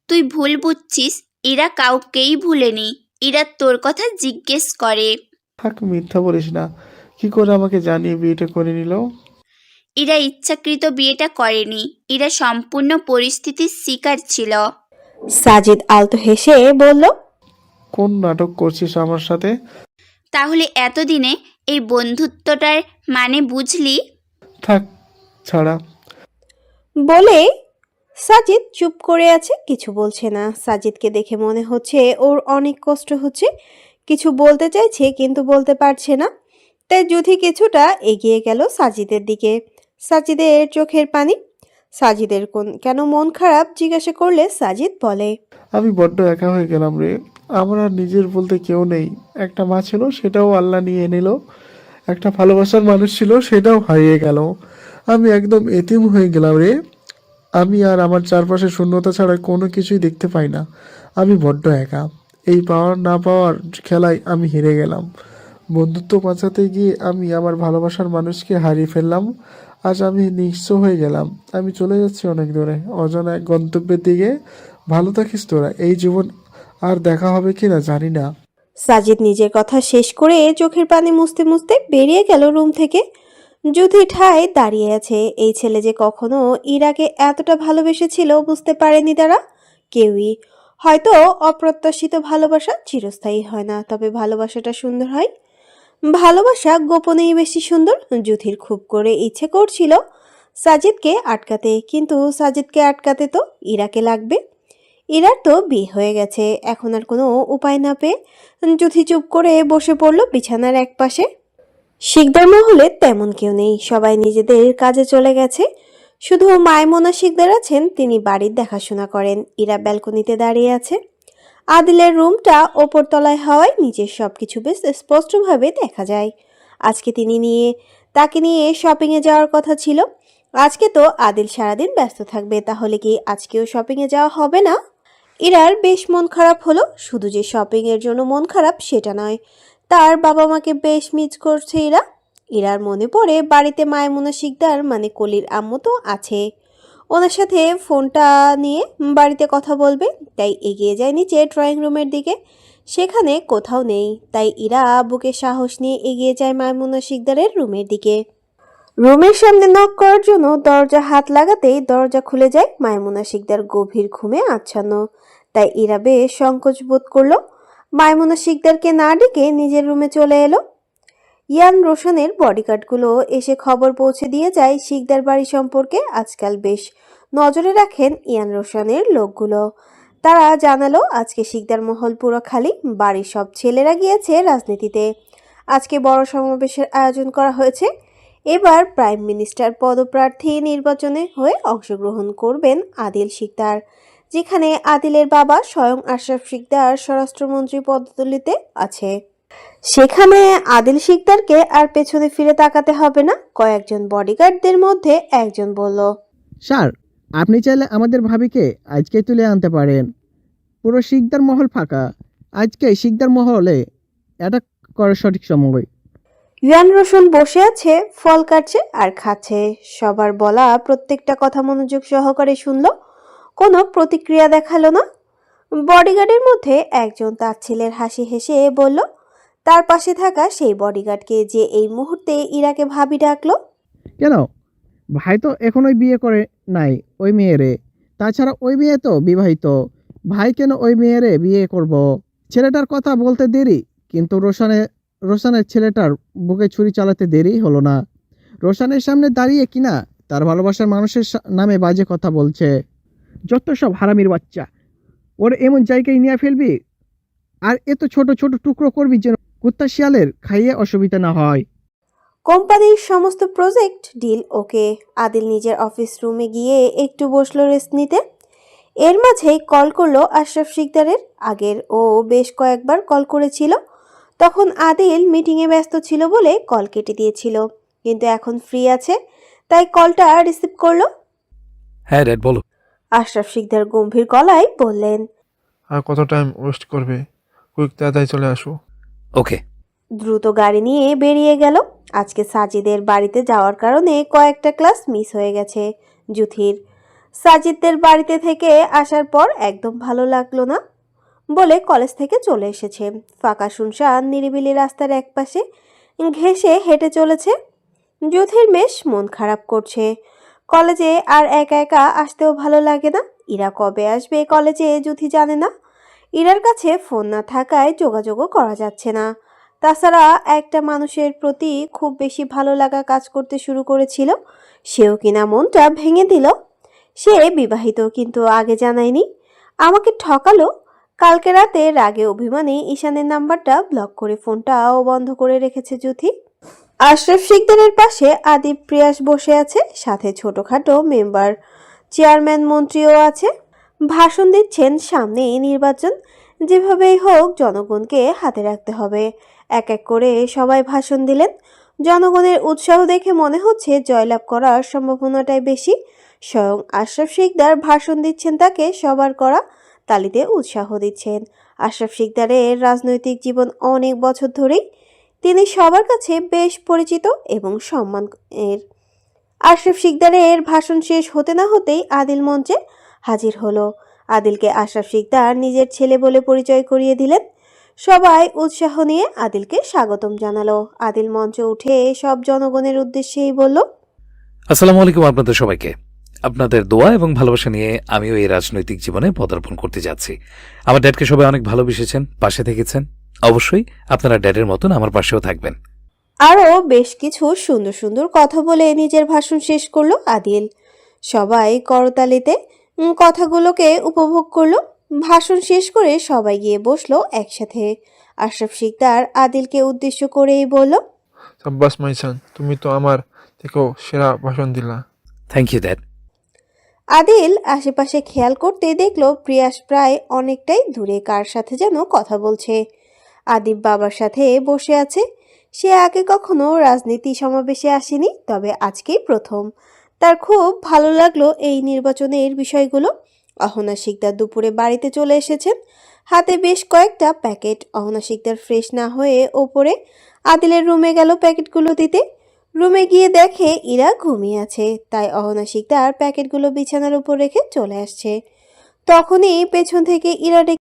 [SPEAKER 2] তুই ভুল বুঝছিস, এরা কাউকেই ভুলেনি। এরা তোর কথা জিজ্ঞেস করে।
[SPEAKER 8] থাক, মিথ্যা বলিস না। কি করে আমাকে জানিয়ে বিয়েটা করে নিল?
[SPEAKER 2] এরা ইচ্ছাকৃত বিয়েটা করেনি, এরা সম্পূর্ণ পরিস্থিতির শিকার ছিল।
[SPEAKER 1] সাজিদ আলতো হেসে বলল,
[SPEAKER 8] কোন নাটক করছিস আমার সাথে?
[SPEAKER 2] তাহলে এতদিনে এই বন্ধুত্বটার মানে বুঝলি?
[SPEAKER 8] থাক, ছাড়া।
[SPEAKER 1] বলে সাজিদ চুপ করে আছে, কিছু বলছে না। সাজিদকে দেখে মনে হচ্ছে ওর অনেক কষ্ট হচ্ছে, কিছু বলতে চাইছে কিন্তু বলতে পারছে না। তাই জুথি কিছুটা এগিয়ে গেল সাজিদের দিকে। সাজিদের চোখের পানি। সাজিদের কেন মন খারাপ জিজ্ঞাসা করলে সাজিদ বলে,
[SPEAKER 8] আমি বড্ড একা হয়ে গেলাম রে। আমার আর নিজের বলতে কেউ নেই। একটা মা ছিল, সেটাও আল্লাহ নিয়ে নিল। একটা ভালোবাসার মানুষ ছিল, সেটাও হারিয়ে গেল। আমি একদম এতিম হয়ে গেলাম রে। আমি আর আমার চারপাশে শূন্যতা ছাড়া কোনো কিছুই দেখতে পাই না। আমি বড্ড একা। এই পাওয়ার না পাওয়ার খেলায় আমি হেরে গেলাম। বন্ধুত্ব বাঁচাতে গিয়ে আমি আমার ভালোবাসার মানুষকে হারিয়ে ফেললাম। আজ আমি নিঃস্ব হয়ে গেলাম। আমি চলে যাচ্ছি অনেক দূরে, অজানা এক গন্তব্যের দিকে। ভালো থাকিস তোরা। এই জীবন আর দেখা হবে কিনা জানি না।
[SPEAKER 1] সাজিদ নিজের কথা শেষ করে চোখের পানি মুছতে মুছতে বেরিয়ে গেল রুম থেকে। যুথি ঠায় দাঁড়িয়ে আছে। এই ছেলে যে কখনো ইরাকে এতটা ভালোবেসেছিল বুঝতে পারেনি তারা কেউই। হয়তো অপ্রত্যাশিত ভালোবাসা চিরস্থায়ী হয় না, তবে ভালোবাসাটা সুন্দর হয়। ভালোবাসা গোপনেই বেশি সুন্দর। যুথির খুব করে ইচ্ছে করছিল সাজিদকে আটকাতে, কিন্তু সাজিদকে আটকাতে তো ইরাকে লাগবে। ইরার তো বিয়ে হয়ে গেছে, এখন আর কোনো উপায় না পেয়ে যুথি চুপ করে বসে পড়ল বিছানার এক পাশে। শিকদার মহলে তেমন কেউ নেই, সবাই নিজেদের কাজে চলে গেছে। শুধু মাইমুনা শিকদার আছেন, তিনি বাড়ির দেখাশোনা করেন। ইরা ব্যালকনিতে দাঁড়িয়ে আছে। আদিলের রুমটা ওপর তলায় হওয়ায় নিচের সবকিছু বেশ স্পষ্টভাবে দেখা যায়। আজকে তাকে নিয়ে শপিংয়ে যাওয়ার কথা ছিল। আজকে তো আদিল সারাদিন ব্যস্ত থাকবে, তাহলে কি আজকেও শপিংয়ে যাওয়া হবে না? ইরার বেশ মন খারাপ হলো। শুধু যে শপিং এর জন্য মন খারাপ সেটা নয়, তার বাবা মাকে বেশ মিস করছে ইরা। ইরার মনে পড়ে বাড়িতে মায়মুনা শিকদার মানে কলির আম্মু তো আছে, ওনার সাথে ফোনটা নিয়ে বাড়িতে কথা বলবে। তাই এগিয়ে যায় নিচে ড্রয়িং রুমের দিকে, সেখানে কোথাও নেই। তাই ইরা বুকে সাহস নিয়ে এগিয়ে যায় মায়মুনা শিকদারের রুমের দিকে। রুমের সামনে নক করার জন্য দরজা হাত লাগাতেই দরজা খুলে যায়। মায়মুনা শিকদার গভীর ঘুমে আচ্ছন্ন, তাই ইরা বেশ সংকোচ বোধ করলো। মায়মুনা শিকদারকে না ডেকে নিজের রুমে চলে এলো। ইয়ান রোশনের বডিগার্ডগুলো এসে খবর পৌঁছে দিয়ে যায় শিকদার বাড়ি সম্পর্কে। আজকাল বেশ নজরে রাখেন ইয়ান রোশনের লোকগুলো। তারা জানালো আজকে শিকদার মহল পুরো খালি, বাড়ির সব ছেলেরা গিয়েছে রাজনীতিতে। আজকে বড় সমাবেশের আয়োজন করা হয়েছে। এবার প্রাইম মিনিস্টার পদপ্রার্থী নির্বাচনে হয়ে অংশগ্রহণ করবেন আদিল শিকদার, যেখানে আদিলের বাবা স্বয়ং আশরাফ শিকদার স্বরাষ্ট্রমন্ত্রী পদতলিতে আছে। সেখানে আদিল শিকদারকে আর পেছনে ফিরে তাকাতে হবে না। কয়েকজন বডিগার্ডদের মধ্যে একজন বলল,
[SPEAKER 6] স্যার, আপনি চাইলে আমাদের ভাবিকে আজকে তুলে আনতে পারেন। পুরো শিকদার মহল ফাঁকা, আজকে শিকদার মহলে অ্যাটাক করার সঠিক সময়।
[SPEAKER 1] ইয়ান রোশন বসে আছে, ফল কাটছে আর খাচ্ছে। সবার বলা প্রত্যেকটা কথা মনোযোগ সহকারে শুনল, কোনো প্রতিক্রিয়া দেখালো না। বডিগার্ডের মধ্যে একজন তার ছেলের হাসি হেসে বলল তার পাশে থাকা সেই বডিগার্ডকে, যে এই মুহূর্তে ইরাকে ভাবি ডাকলো।
[SPEAKER 6] কেন? ভাই তো এখনোই বিয়ে করে নাই ওই মেয়েরে। তাছাড়া ওই মেয়ে তো বিবাহিত। ভাই কেন ওই মেয়েরে বিয়ে করব? ছেলেটার কথা বলতে দেরি, কিন্তু রোশনের ছেলেটার বুকে ছুরি চালাতে দেরি হলো না। রোশনের সামনে দাঁড়িয়ে কিনা তার ভালোবাসার মানুষের নামে বাজে কথা বলছে। যত সব হারামির বাচ্চা, ওর এমন জায়গায় নিয়ে ফেলবি আর এত ছোট ছোট টুকরো করবি যেন কুত্তা শিয়ালের খাইয়ে অসুবিধা না হয়।
[SPEAKER 1] কোম্পানির সমস্ত প্রজেক্ট ডিল ওকে। আদিল নিজের অফিস রুমে গিয়ে একটু বসলো রেস্ট নিতে। এর মাঝেই কল করলো আশরাফ শিকদারের। আগের ও বেশ কয়েকবার কল করেছিল, তখন আদিল মিটিংয়ে ব্যস্ত ছিল বলে কল কেটে দিয়েছিল, কিন্তু এখন ফ্রি আছে তাই কলটা রিসিভ করলো।
[SPEAKER 4] হ্যাঁ ড্যাড বলো।
[SPEAKER 1] আশরাফ শিকদার গম্ভীর গলায় বললেন,
[SPEAKER 8] আর কত টাইম ওয়েস্ট করবে? কুইক তাড়াতাড়ি চলে আসো।
[SPEAKER 4] ওকে।
[SPEAKER 1] দ্রুত গাড়ি নিয়ে বেরিয়ে গেল। আজকে সাজিদের বাড়িতে যাওয়ার কারণে কয়েকটা ক্লাস মিস হয়ে গেছে যুথির। সাজিদদের বাড়িতে থেকে আসার পর একদম ভালো লাগলো না বলে কলেজ থেকে চলে এসেছে। ফাঁকা শুনশান নিরিবিলি রাস্তার একপাশে ঘেঁষে হেঁটে চলেছে। যুথির বেশ মন খারাপ করছে। কলেজে আর একা একা আসতেও ভালো লাগে না। ইরা কবে আসবে কলেজে যুথি জানে না। ইরার কাছে ফোন না থাকায় যোগাযোগও করা যাচ্ছে না। তাছাড়া একটা মানুষের প্রতি খুব বেশি ভালো লাগা কাজ করতে শুরু করেছিল, সেও কিনা মনটা ভেঙে দিল। সে বিবাহিত, কিন্তু আগে জানায়নি, আমাকে ঠকালো। কালকে রাতে রাগে অভিমানে ঈশানের নাম্বারটা ব্লক করে ফোনটাও বন্ধ করে রেখেছে যুথি। আশরাফ শিকদারের পাশে আদিব প্রিয়াস বসে আছে, সাথে ছোটখাটো মেম্বার চেয়ারম্যান মন্ত্রীও আছে। ভাষণ দিচ্ছেন, সামনে নির্বাচন, যেভাবেই হোক জনগণকে হাতে রাখতে হবে। এক এক করে সবাই ভাষণ দিলেন। জনগণের উৎসাহ দেখে মনে হচ্ছে জয়লাভ করার সম্ভাবনাটাই বেশি। স্বয়ং আশরাফ শিকদার ভাষণ দিচ্ছেন, তাকে সবার করা তালিতে উৎসাহ দিচ্ছেন। আশরাফ শিকদারের রাজনৈতিক জীবন অনেক বছর ধরেই, তিনি সবার কাছে বেশ পরিচিত এবং সম্মানের। আশরাফ শিকদারের ভাষণ শেষ হতে না হতেই আদিল মঞ্চে হাজির হলো। আদিলকে আশরাফ শিকদার নিজের ছেলে বলে পরিচয় করিয়ে দিলেন। সবাই উৎসাহ নিয়ে আদিলকে স্বাগতম জানালো। আদিল মঞ্চে উঠে সব জনগণের উদ্দেশ্যেই বলল,
[SPEAKER 4] আসসালামু আলাইকুম আপনাদের সবাইকে। আপনাদের দোয়া এবং ভালোবাসা নিয়ে আমিও এই রাজনৈতিক জীবনে পদার্পণ করতে যাচ্ছি। আমার ড্যাডকে সবাই অনেক ভালোবেসেছেন, পাশে থেকেছেন। অবশ্যই আপনারা ড্যাডের মতন আমার পাশেও থাকবেন।
[SPEAKER 1] আরও বেশ কিছু সুন্দর সুন্দর কথা বলে নিজের ভাষণ শেষ করলো আদিল। সবাই করতালিতে কথাগুলোকে উপভোগ করলো। ভাষণ শেষ করে সবাই গিয়ে বসলো একসাথে। আশরাফ শিকদার আদিলকে উদ্দেশ্য করেই বলল,
[SPEAKER 8] সাব্বাস মাইসান, তুমি তো আমার থেকেও সেরা ভাষণ দিলা।
[SPEAKER 4] Thank you dad.
[SPEAKER 1] আদিল আশেপাশে খেয়াল করতে দেখলো প্রিয়াস প্রায় অনেকটাই দূরে কার সাথে যেন কথা বলছে। আদিব বাবার সাথে বসে আছে। সে আগে কখনো রাজনীতি সমাবেশে আসেনি, তবে আজকেই প্রথম। তার খুব ভালো লাগলো এই নির্বাচনের বিষয়গুলো। অহনা শিকদার দুপুরে বাড়িতে চলে এসেছেন, হাতে বেশ কয়েকটা প্যাকেট। অহনা শিকদার ফ্রেশ না হয়ে ওপরে আদিলের রুমে গেল প্যাকেটগুলো দিতে। রুমে গিয়ে দেখে ইরা ঘুমিয়ে আছে, তাই অহনা শিকদার প্যাকেটগুলো বিছানার উপর রেখে চলে আসছে। তখনই পেছন থেকে ইরা